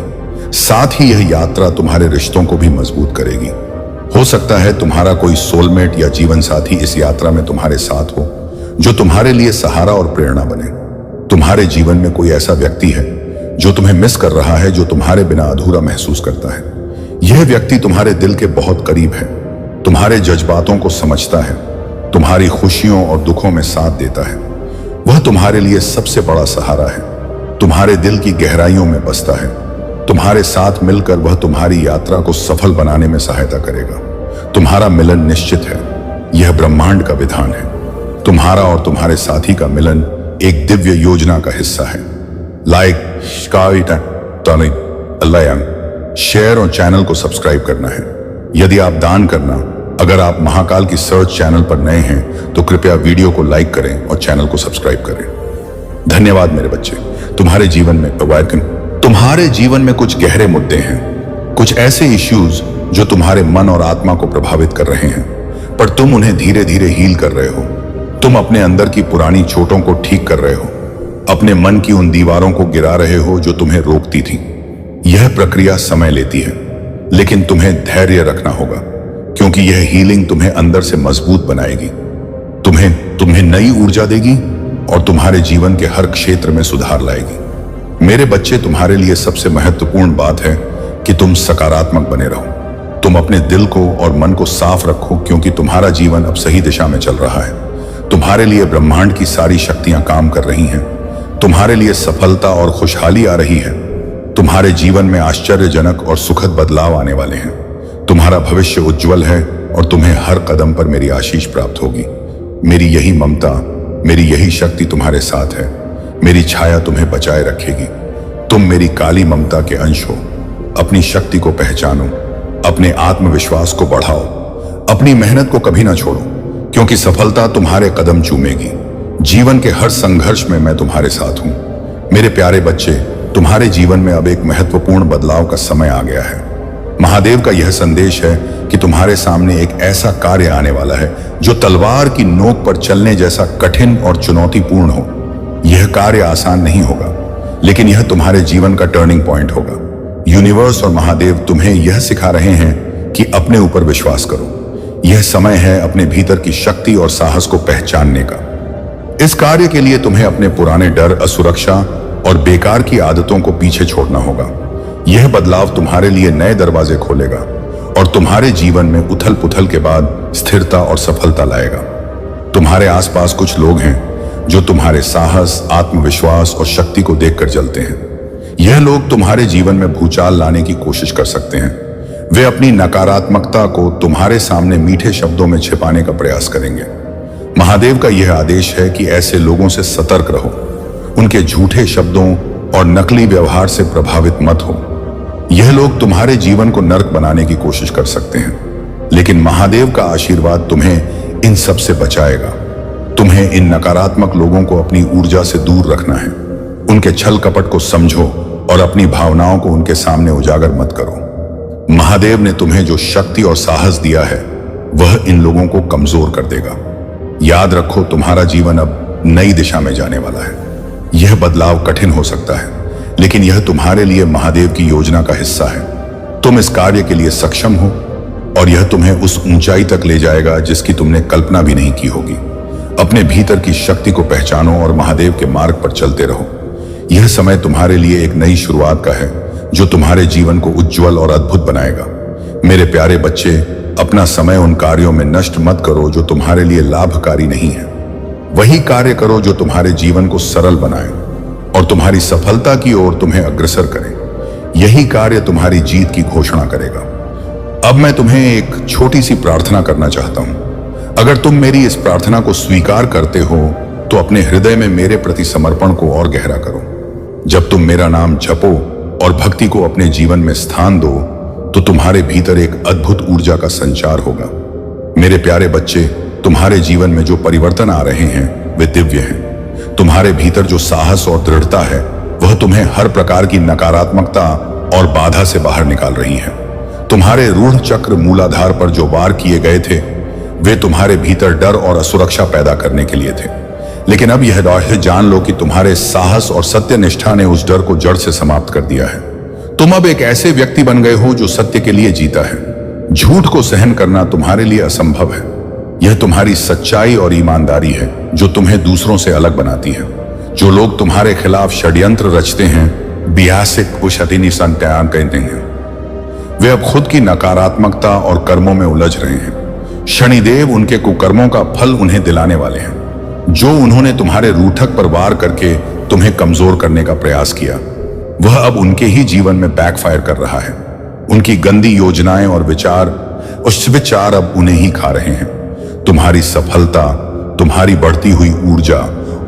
साथ ही यह यात्रा तुम्हारे रिश्तों को भी मजबूत करेगी। हो सकता है तुम्हारा कोई सोलमेट या जीवन साथी इस यात्रा में तुम्हारे साथ हो, जो तुम्हारे लिए सहारा और प्रेरणा बने। तुम्हारे जीवन में कोई ऐसा व्यक्ति है जो तुम्हें मिस कर रहा है, जो तुम्हारे बिना अधूरा महसूस करता है। यह व्यक्ति तुम्हारे दिल के बहुत करीब है, तुम्हारे जज्बातों को समझता है, तुम्हारी खुशियों और दुखों में साथ देता है। वह तुम्हारे लिए सबसे बड़ा सहारा है, तुम्हारे दिल की गहराइयों में बसता है। तुम्हारे साथ मिलकर वह तुम्हारी यात्रा को सफल बनाने में सहायता करेगा। तुम्हारा मिलन निश्चित है, यह ब्रह्मांड का विधान है। तुम्हारा और तुम्हारे साथी का मिलन एक दिव्य योजना का हिस्सा है। शेयर और चैनल को सब्सक्राइब करना है। यदि आप दान करना, अगर आप महाकाल की सर्च चैनल पर नए हैं तो कृपया वीडियो को लाइक करें और चैनल को सब्सक्राइब करें। धन्यवाद मेरे बच्चे। तुम्हारे जीवन में तुम्हारे जीवन में कुछ गहरे मुद्दे हैं, कुछ ऐसे इश्यूज जो तुम्हारे मन और आत्मा को प्रभावित कर रहे हैं, पर तुम उन्हें धीरे धीरे हील कर रहे हो। तुम अपने अंदर की पुरानी चोटों को ठीक कर रहे हो, अपने मन की उन दीवारों को गिरा रहे हो जो तुम्हें रोकती थी। यह प्रक्रिया समय लेती है, लेकिन तुम्हें धैर्य रखना होगा, क्योंकि यह हीलिंग तुम्हें अंदर से मजबूत बनाएगी, तुम्हें नई ऊर्जा देगी और तुम्हारे जीवन के हर क्षेत्र में सुधार लाएगी। मेरे बच्चे, तुम्हारे लिए सबसे महत्वपूर्ण बात है कि तुम सकारात्मक बने रहो। तुम अपने दिल को और मन को साफ रखो, क्योंकि तुम्हारा जीवन अब सही दिशा में चल रहा है। तुम्हारे लिए ब्रह्मांड की सारी शक्तियां काम कर रही हैं। तुम्हारे लिए सफलता और खुशहाली आ रही है। तुम्हारे जीवन में आश्चर्यजनक और सुखद बदलाव आने वाले हैं। तुम्हारा भविष्य उज्जवल है और तुम्हें हर कदम पर मेरी आशीष प्राप्त होगी। मेरी यही ममता, मेरी यही शक्ति तुम्हारे साथ है। मेरी छाया तुम्हें बचाए रखेगी। तुम मेरी काली ममता के अंश हो। अपनी शक्ति को पहचानो, अपने आत्मविश्वास को बढ़ाओ, अपनी मेहनत को कभी ना छोड़ो, क्योंकि सफलता तुम्हारे कदम चूमेगी। जीवन के हर संघर्ष में मैं तुम्हारे साथ हूं। मेरे प्यारे बच्चे, तुम्हारे जीवन में अब एक महत्वपूर्ण बदलाव का समय आ गया है। महादेव का यह संदेश है कि तुम्हारे सामने एक ऐसा कार्य आने वाला है जो तलवार की नोक पर चलने जैसा कठिन और चुनौतीपूर्ण हो। यह कार्य आसान नहीं होगा, लेकिन यह तुम्हारे जीवन का टर्निंग पॉइंट होगा। यूनिवर्स और महादेव तुम्हें यह सिखा रहे हैं कि अपने ऊपर विश्वास करो। यह समय है अपने भीतर की शक्ति और साहस को पहचानने का। इस कार्य के लिए तुम्हें अपने पुराने डर, असुरक्षा और बेकार की आदतों को पीछे छोड़ना होगा। यह बदलाव तुम्हारे लिए नए दरवाजे खोलेगा और तुम्हारे जीवन में उथल पुथल के बाद स्थिरता और सफलता लाएगा। तुम्हारे आसपास कुछ लोग हैं जो तुम्हारे साहस, आत्मविश्वास और शक्ति को देखकर जलते हैं। यह लोग तुम्हारे जीवन में भूचाल लाने की कोशिश कर सकते हैं। वे अपनी नकारात्मकता को तुम्हारे सामने मीठे शब्दों में छिपाने का प्रयास करेंगे। महादेव का यह आदेश है कि ऐसे लोगों से सतर्क रहो, उनके झूठे शब्दों और नकली व्यवहार से प्रभावित मत हो। यह लोग तुम्हारे जीवन को नर्क बनाने की कोशिश कर सकते हैं, लेकिन महादेव का आशीर्वाद तुम्हें इन सब से बचाएगा। तुम्हें इन नकारात्मक लोगों को अपनी ऊर्जा से दूर रखना है। उनके छल कपट को समझो और अपनी भावनाओं को उनके सामने उजागर मत करो। महादेव ने तुम्हें जो शक्ति और साहस दिया है वह इन लोगों को कमजोर कर देगा। याद रखो, तुम्हारा जीवन अब नई दिशा में जाने वाला है। यह बदलाव कठिन हो सकता है, लेकिन यह तुम्हारे लिए महादेव की योजना का हिस्सा है। तुम इस कार्य के लिए सक्षम हो और यह तुम्हें उस ऊंचाई तक ले जाएगा जिसकी तुमने कल्पना भी नहीं की होगी। अपने भीतर की शक्ति को पहचानो और महादेव के मार्ग पर चलते रहो। यह समय तुम्हारे लिए एक नई शुरुआत का है जो तुम्हारे जीवन को उज्जवल और अद्भुत बनाएगा। मेरे प्यारे बच्चे, अपना समय उन कार्यों में नष्ट मत करो जो तुम्हारे लिए लाभकारी नहीं है। वही कार्य करो जो तुम्हारे जीवन को सरल बनाए और तुम्हारी सफलता की ओर तुम्हें अग्रसर करे। यही कार्य तुम्हारी जीत की घोषणा करेगा। अब मैं तुम्हें एक छोटी सी प्रार्थना करना चाहता हूं। अगर तुम मेरी इस प्रार्थना को स्वीकार करते हो तो अपने हृदय में मेरे प्रति समर्पण को और गहरा करो। जब तुम मेरा नाम जपो और भक्ति को अपने जीवन में स्थान दो तो तुम्हारे भीतर एक अद्भुत ऊर्जा का संचार होगा। मेरे प्यारे बच्चे, तुम्हारे जीवन में जो परिवर्तन आ रहे हैं वे दिव्य हैं। तुम्हारे भीतर जो साहस और दृढ़ता है वह तुम्हें हर प्रकार की नकारात्मकता और बाधा से बाहर निकाल रही है। तुम्हारे रूढ़ चक्र मूलाधार पर जो वार किए गए थे वे तुम्हारे भीतर डर और असुरक्षा पैदा करने के लिए थे, लेकिन अब यह रहस्य जान लो कि तुम्हारे साहस और सत्यनिष्ठा ने उस डर को जड़ से समाप्त कर दिया है। तुम अब एक ऐसे व्यक्ति बन गए हो जो सत्य के लिए जीता है। झूठ को सहन करना तुम्हारे लिए असंभव है। यह तुम्हारी सच्चाई और ईमानदारी है जो तुम्हें दूसरों से अलग बनाती है। जो लोग तुम्हारे खिलाफ षड्यंत्र रचते हैं, बिहासिक उशतिनी संत्यान कहते हैं, वे अब खुद की नकारात्मकता और कर्मों में उलझ रहे हैं। शनिदेव उनके कुकर्मों का फल उन्हें दिलाने वाले हैं। जो उन्होंने तुम्हारे रूठक पर वार करके तुम्हें कमजोर करने का प्रयास किया वह अब उनके ही जीवन में बैकफायर कर रहा है। उनकी गंदी योजनाएं और विचार अब उन्हें ही खा रहे हैं। तुम्हारी सफलता, तुम्हारी बढ़ती हुई ऊर्जा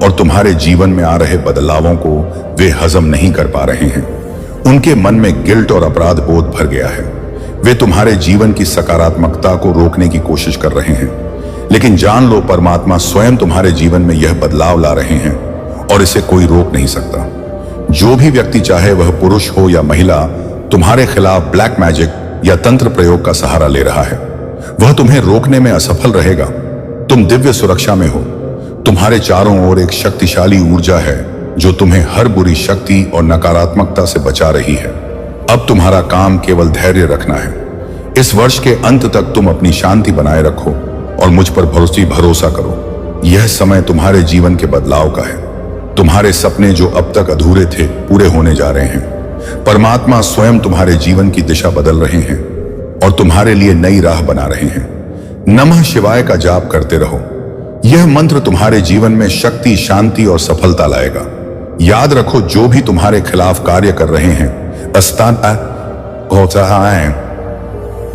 और तुम्हारे जीवन में आ रहे बदलावों को वे हजम नहीं कर पा रहे हैं। उनके मन में गिल्ट और अपराध बोध भर गया है। वे तुम्हारे जीवन की सकारात्मकता को रोकने की कोशिश कर रहे हैं, लेकिन जान लो, परमात्मा स्वयं तुम्हारे जीवन में यह बदलाव ला रहे हैं और इसे कोई रोक नहीं सकता। जो भी व्यक्ति, चाहे वह पुरुष हो या महिला, तुम्हारे खिलाफ ब्लैक मैजिक या तंत्र प्रयोग का सहारा ले रहा है वह तुम्हें रोकने में असफल रहेगा। तुम दिव्य सुरक्षा में हो। तुम्हारे चारों ओर एक शक्तिशाली ऊर्जा है जो तुम्हें हर बुरी शक्ति और नकारात्मकता से बचा रही है। अब तुम्हारा काम केवल धैर्य रखना है। इस वर्ष के अंत तक तुम अपनी शांति बनाए रखो और मुझ पर भरोसा करो। यह समय तुम्हारे जीवन के बदलाव का है। तुम्हारे सपने जो अब तक अधूरे थे पूरे होने जा रहे हैं। परमात्मा स्वयं तुम्हारे जीवन की दिशा बदल रहे हैं और तुम्हारे लिए नई राह बना रहे हैं। नमः शिवाय का जाप करते रहो। यह मंत्र तुम्हारे जीवन में शक्ति, शांति और सफलता लाएगा। याद रखो, जो भी तुम्हारे खिलाफ कार्य कर रहे हैं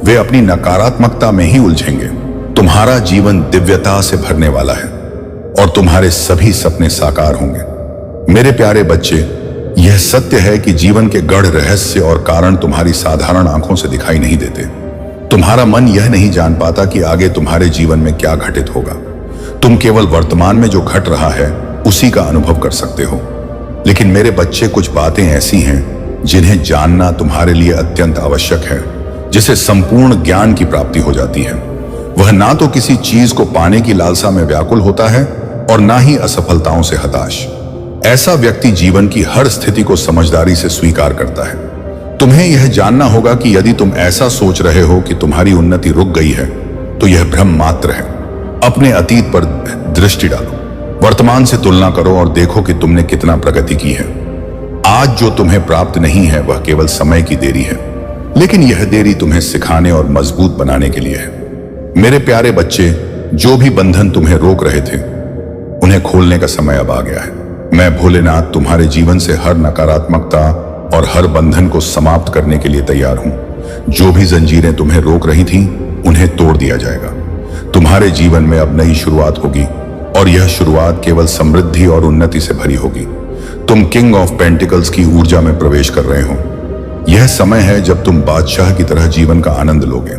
वे अपनी नकारात्मकता में ही उलझेंगे। तुम्हारा जीवन दिव्यता से भरने वाला है और तुम्हारे सभी सपने साकार होंगे। मेरे प्यारे बच्चे, यह सत्य है कि जीवन के गढ़ रहस्य और कारण तुम्हारी साधारण आंखों से दिखाई नहीं देते। तुम्हारा मन यह नहीं जान पाता कि आगे तुम्हारे जीवन में क्या घटित होगा। तुम केवल वर्तमान में जो घट रहा है उसी का अनुभव कर सकते हो। लेकिन मेरे बच्चे, कुछ बातें ऐसी हैं जिन्हें जानना तुम्हारे लिए अत्यंत आवश्यक है, जिसे संपूर्ण ज्ञान की प्राप्ति हो जाती है। वह ना तो किसी चीज को पाने की लालसा में व्याकुल होता है और ना ही असफलताओं से हताश। ऐसा व्यक्ति जीवन की हर स्थिति को समझदारी से स्वीकार करता है। तुम्हें यह जानना होगा कि यदि तुम ऐसा सोच रहे हो कि तुम्हारी उन्नति रुक गई है तो यह भ्रम मात्र है। अपने अतीत पर दृष्टि डालो, वर्तमान से तुलना करो और देखो कि तुमने कितना प्रगति की है। आज जो तुम्हें प्राप्त नहीं है वह केवल समय की देरी है, लेकिन यह देरी तुम्हें सिखाने और मजबूत बनाने के लिए है। मेरे प्यारे बच्चे, जो भी बंधन तुम्हें रोक रहे थे उन्हें खोलने का समय अब आ गया है। मैं भोलेनाथ तुम्हारे जीवन से हर नकारात्मकता और हर बंधन को समाप्त करने के लिए तैयार हूं। जो भी जंजीरें तुम्हें रोक रही थीं, उन्हें तोड़ दिया जाएगा। तुम्हारे जीवन में अब नई शुरुआत होगी और यह शुरुआत केवल समृद्धि और उन्नति से भरी होगी। तुम किंग ऑफ पेंटिकल्स की ऊर्जा में प्रवेश कर रहे हो। यह समय है जब तुम बादशाह की तरह जीवन का आनंद लोगे।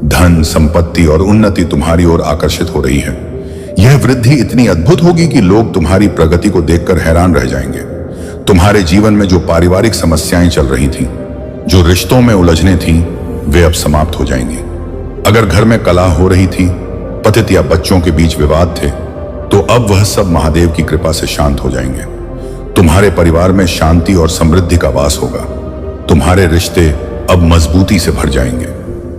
धन, संपत्ति और उन्नति तुम्हारी ओर आकर्षित हो रही है। यह वृद्धि इतनी अद्भुत होगी कि लोग तुम्हारी प्रगति को देखकर हैरान रह जाएंगे। तुम्हारे जीवन में जो पारिवारिक समस्याएं चल रही थीं, जो रिश्तों में उलझने थीं, वे अब समाप्त हो जाएंगी। अगर घर में कलह हो रही थी, पतित या बच्चों के बीच विवाद थे, तो अब वह सब महादेव की कृपा से शांत हो जाएंगे। तुम्हारे परिवार में शांति और समृद्धि का वास होगा। तुम्हारे रिश्ते अब मजबूती से भर जाएंगे।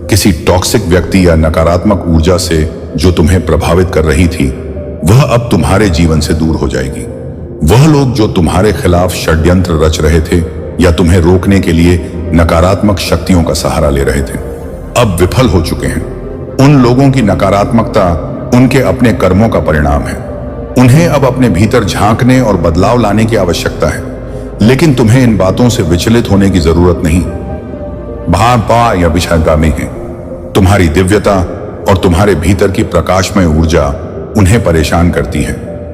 किसी टॉक्सिक व्यक्ति या नकारात्मक ऊर्जा से जो तुम्हें प्रभावित कर रही थी, वह अब तुम्हारे जीवन से दूर हो जाएगी। वह लोग जो तुम्हारे खिलाफ षड्यंत्र रच रहे थे या तुम्हें रोकने के लिए नकारात्मक शक्तियों का सहारा ले रहे थे, अब विफल हो चुके हैं। उन लोगों की नकारात्मकता उनके अपने कर्मों का परिणाम है। उन्हें अब अपने भीतर झांकने और बदलाव लाने की आवश्यकता है, लेकिन तुम्हें इन बातों से विचलित होने की जरूरत नहीं। भापा या विषागामी है। तुम्हारी दिव्यता और तुम्हारे भीतर की प्रकाशमय ऊर्जा उन्हें परेशान करती है,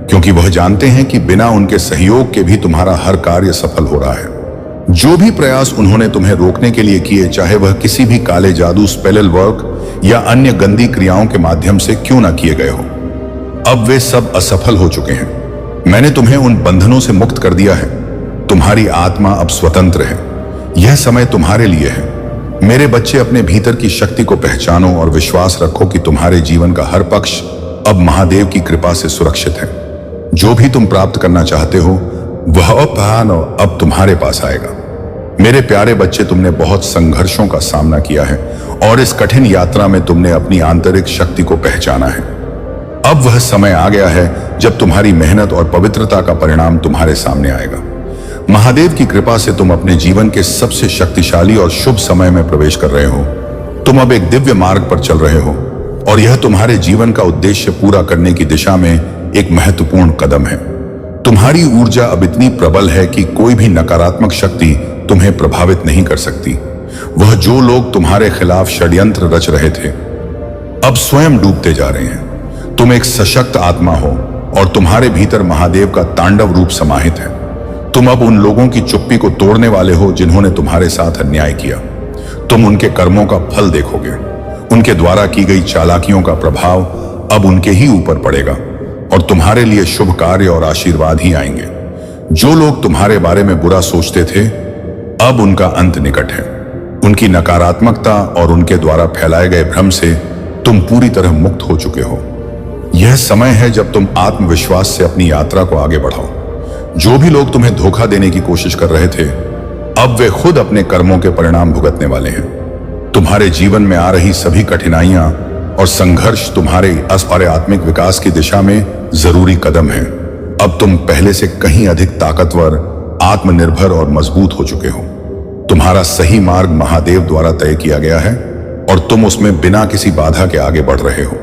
क्योंकि वह जानते हैं कि बिना उनके सहयोग के भी तुम्हारा हर कार्य सफल हो रहा है। जो भी प्रयास उन्होंने तुम्हें रोकने के लिए किए, चाहे वह किसी भी काले जादू, स्पेल वर्क या अन्य गंदी क्रियाओं के माध्यम से क्यों ना किए गए हो, अब वे सब असफल हो चुके हैं। मैंने तुम्हें उन बंधनों से मुक्त कर दिया है। तुम्हारी आत्मा अब स्वतंत्र है। यह समय तुम्हारे लिए है। मेरे बच्चे, अपने भीतर की शक्ति को पहचानो और विश्वास रखो कि तुम्हारे जीवन का हर पक्ष अब महादेव की कृपा से सुरक्षित है। जो भी तुम प्राप्त करना चाहते हो वह अब तुम्हारे पास आएगा। मेरे प्यारे बच्चे, तुमने बहुत संघर्षों का सामना किया है और इस कठिन यात्रा में तुमने अपनी आंतरिक शक्ति को पहचाना है। अब वह समय आ गया है जब तुम्हारी मेहनत और पवित्रता का परिणाम तुम्हारे सामने आएगा। महादेव की कृपा से तुम अपने जीवन के सबसे शक्तिशाली और शुभ समय में प्रवेश कर रहे हो। तुम अब एक दिव्य मार्ग पर चल रहे हो और यह तुम्हारे जीवन का उद्देश्य पूरा करने की दिशा में एक महत्वपूर्ण कदम है। तुम्हारी ऊर्जा अब इतनी प्रबल है कि कोई भी नकारात्मक शक्ति तुम्हें प्रभावित नहीं कर सकती। वह जो लोग तुम्हारे खिलाफ षड्यंत्र रच रहे थे, अब स्वयं डूबते जा रहे हैं। तुम एक सशक्त आत्मा हो और तुम्हारे भीतर महादेव का तांडव रूप समाहित है। तुम अब उन लोगों की चुप्पी को तोड़ने वाले हो जिन्होंने तुम्हारे साथ अन्याय किया। तुम उनके कर्मों का फल देखोगे। उनके द्वारा की गई चालाकियों का प्रभाव अब उनके ही ऊपर पड़ेगा और तुम्हारे लिए शुभ कार्य और आशीर्वाद ही आएंगे। जो लोग तुम्हारे बारे में बुरा सोचते थे, अब उनका अंत निकट है। उनकी नकारात्मकता और उनके द्वारा फैलाए गए भ्रम से तुम पूरी तरह मुक्त हो चुके हो। यह समय है जब तुम आत्मविश्वास से अपनी यात्रा को आगे बढ़ाओ। जो भी लोग तुम्हें धोखा देने की कोशिश कर रहे थे, अब वे खुद अपने कर्मों के परिणाम भुगतने वाले हैं। तुम्हारे जीवन में आ रही सभी कठिनाइयां और संघर्ष तुम्हारे आत्मिक विकास की दिशा में जरूरी कदम है। अब तुम पहले से कहीं अधिक ताकतवर, आत्मनिर्भर और मजबूत हो चुके हो। तुम्हारा सही मार्ग महादेव द्वारा तय किया गया है और तुम उसमें बिना किसी बाधा के आगे बढ़ रहे हो।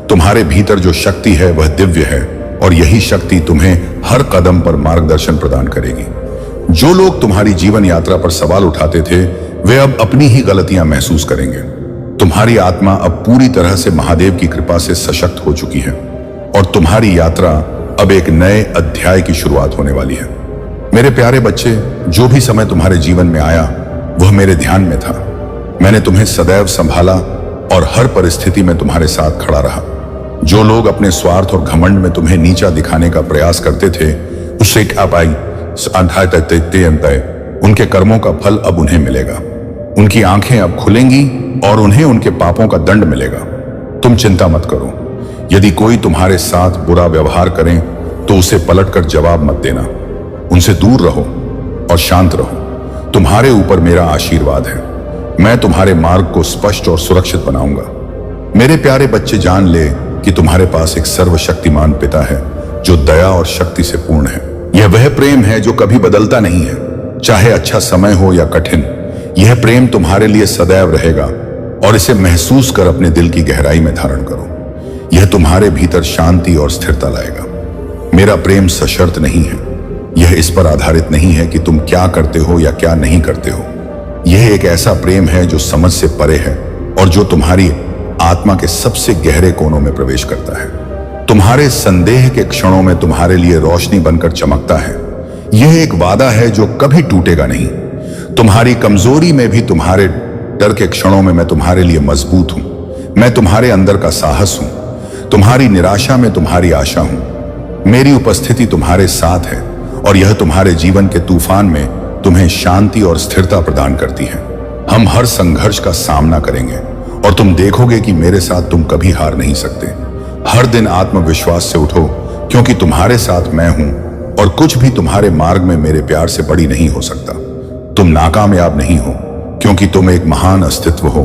तुम्हारे भीतर जो शक्ति है वह दिव्य है और यही शक्ति तुम्हें हर कदम पर मार्गदर्शन प्रदान करेगी। जो लोग तुम्हारी जीवन यात्रा पर सवाल उठाते थे, वे अब अपनी ही गलतियां महसूस करेंगे। तुम्हारी आत्मा अब पूरी तरह से महादेव की कृपा से सशक्त हो चुकी है और तुम्हारी यात्रा अब एक नए अध्याय की शुरुआत होने वाली है। मेरे प्यारे बच्चे, जो भी समय तुम्हारे जीवन में आया वह मेरे ध्यान में था। मैंने तुम्हें सदैव संभाला और हर परिस्थिति में तुम्हारे साथ खड़ा रहा। जो लोग अपने स्वार्थ और घमंड में तुम्हें नीचा दिखाने का प्रयास करते थे, उससे उनके कर्मों का फल अब उन्हें मिलेगा। उनकी आंखें अब खुलेंगी और उन्हें उनके पापों का दंड मिलेगा। तुम चिंता मत करो। यदि कोई तुम्हारे साथ बुरा व्यवहार करे तो उसे पलटकर जवाब मत देना। उनसे दूर रहो और शांत रहो। तुम्हारे ऊपर मेरा आशीर्वाद है। मैं तुम्हारे मार्ग को स्पष्ट और सुरक्षित बनाऊंगा। मेरे प्यारे बच्चे, जान ले कि तुम्हारे पास एक सर्वशक्तिमान पिता है जो दया और शक्ति से पूर्ण है। यह वह प्रेम है जो कभी बदलता नहीं है। चाहे अच्छा समय हो या कठिन, यह प्रेम तुम्हारे लिए सदैव रहेगा और इसे महसूस कर अपने दिल की गहराई में धारण करो। यह तुम्हारे भीतर शांति और स्थिरता लाएगा। मेरा प्रेम सशर्त नहीं है। यह इस पर आधारित नहीं है कि तुम क्या करते हो या क्या नहीं करते हो। यह एक ऐसा प्रेम है जो समझ से परे है और जो तुम्हारी आत्मा के सबसे गहरे कोनों में प्रवेश करता है। तुम्हारे संदेह के क्षणों में तुम्हारे लिए रोशनी बनकर चमकता है। यह एक वादा है जो कभी टूटेगा नहीं। तुम्हारी कमजोरी में भी, तुम्हारे डर के क्षणों में मैं तुम्हारे लिए मजबूत हूं। मैं तुम्हारे अंदर का साहस हूं। तुम्हारी निराशा में तुम्हारी आशा हूं। मेरी उपस्थिति तुम्हारे साथ है और यह तुम्हारे जीवन के तूफान में तुम्हें शांति और स्थिरता प्रदान करती है। हम हर संघर्ष का सामना करेंगे और तुम देखोगे कि मेरे साथ तुम कभी हार नहीं सकते। हर दिन आत्मविश्वास से उठो, क्योंकि तुम्हारे साथ मैं हूं और कुछ भी तुम्हारे मार्ग में मेरे प्यार से बड़ी नहीं हो सकता। तुम नाकामयाब नहीं हो, क्योंकि तुम एक महान अस्तित्व हो,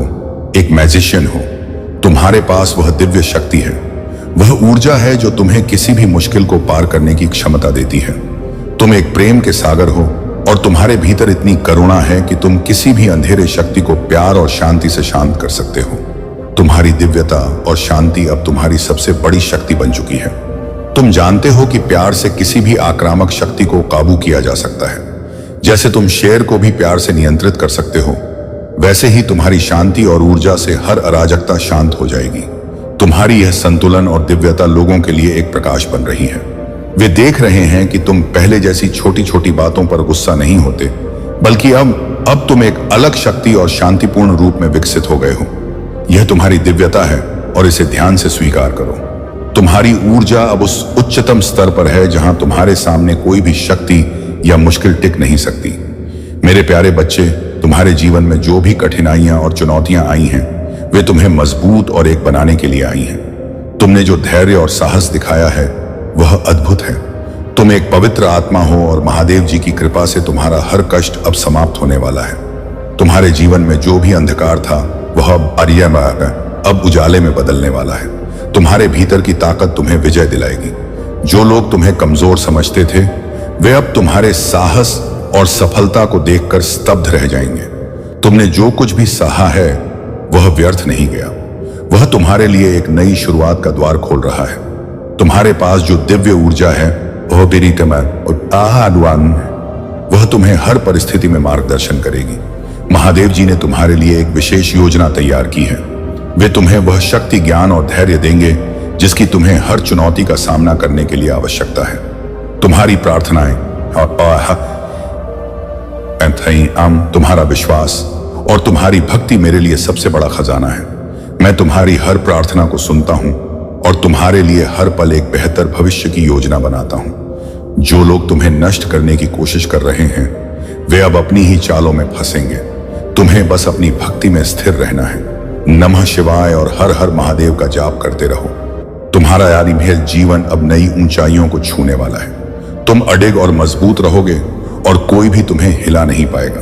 एक मैजिशियन हो। तुम्हारे पास वह दिव्य शक्ति है, वह ऊर्जा है जो तुम्हें किसी भी मुश्किल को पार करने की क्षमता देती है। तुम एक प्रेम के सागर हो और तुम्हारे भीतर इतनी करुणा है कि तुम किसी भी अंधेरे शक्ति को प्यार और शांति से शांत कर सकते हो। तुम्हारी दिव्यता और शांति अब तुम्हारी सबसे बड़ी शक्ति बन चुकी है। तुम जानते हो कि प्यार से किसी भी आक्रामक शक्ति को काबू किया जा सकता है। जैसे तुम शेर को भी प्यार से नियंत्रित कर सकते हो, वैसे ही तुम्हारी शांति और ऊर्जा से हर अराजकता शांत हो जाएगी। तुम्हारी यह संतुलन और दिव्यता लोगों के लिए एक प्रकाश बन रही है। वे देख रहे हैं कि तुम पहले जैसी छोटी छोटी बातों पर गुस्सा नहीं होते, बल्कि अब तुम एक अलग शक्ति और शांतिपूर्ण रूप में विकसित हो गए हो। यह तुम्हारी दिव्यता है और इसे ध्यान से स्वीकार करो। तुम्हारी ऊर्जा अब उस उच्चतम स्तर पर है जहां तुम्हारे सामने कोई भी शक्ति या मुश्किल टिक नहीं सकती। मेरे प्यारे बच्चे, तुम्हारे जीवन में जो भी कठिनाइयां और चुनौतियां आई हैं, वे तुम्हें मजबूत और एक बनाने के लिए आई हैं। तुमने जो धैर्य और साहस दिखाया है वह अद्भुत है। तुम एक पवित्र आत्मा हो और महादेव जी की कृपा से तुम्हारा हर कष्ट अब समाप्त होने वाला है। तुम्हारे जीवन में जो भी अंधकार था वह अब उजाले में बदलने वाला है। तुम्हारे भीतर की ताकत तुम्हें विजय दिलाएगी। जो लोग तुम्हें कमजोर समझते थे, वे अब तुम्हारे साहस और सफलता को देखकर स्तब्ध रह जाएंगे। तुमने जो कुछ भी सहा है वह व्यर्थ नहीं गया। वह तुम्हारे लिए एक नई शुरुआत का द्वार खोल रहा है। तुम्हारे पास जो दिव्य ऊर्जा है वह वह तुम्हें हर परिस्थिति में मार्गदर्शन करेगी। महादेव जी ने तुम्हारे लिए एक विशेष योजना तैयार की है। वे तुम्हें वह शक्ति, ज्ञान और धैर्य देंगे जिसकी तुम्हें हर चुनौती का सामना करने के लिए आवश्यकता है। तुम्हारी प्रार्थनाएं, तुम्हारा विश्वास और तुम्हारी भक्ति मेरे लिए सबसे बड़ा खजाना है। मैं तुम्हारी हर प्रार्थना को सुनता हूं और तुम्हारे लिए हर पल एक बेहतर भविष्य की योजना बनाता हूं। जो लोग तुम्हें नष्ट करने की कोशिश कर रहे हैं, वे अब अपनी ही चालों में फंसेंगे। तुम्हें बस अपनी भक्ति में स्थिर रहना है। नमः शिवाय और हर हर महादेव का जाप करते रहो। तुम्हारा यानी जीवन अब नई ऊंचाइयों को छूने वाला है। तुम अडिग और मजबूत रहोगे और कोई भी तुम्हें हिला नहीं पाएगा।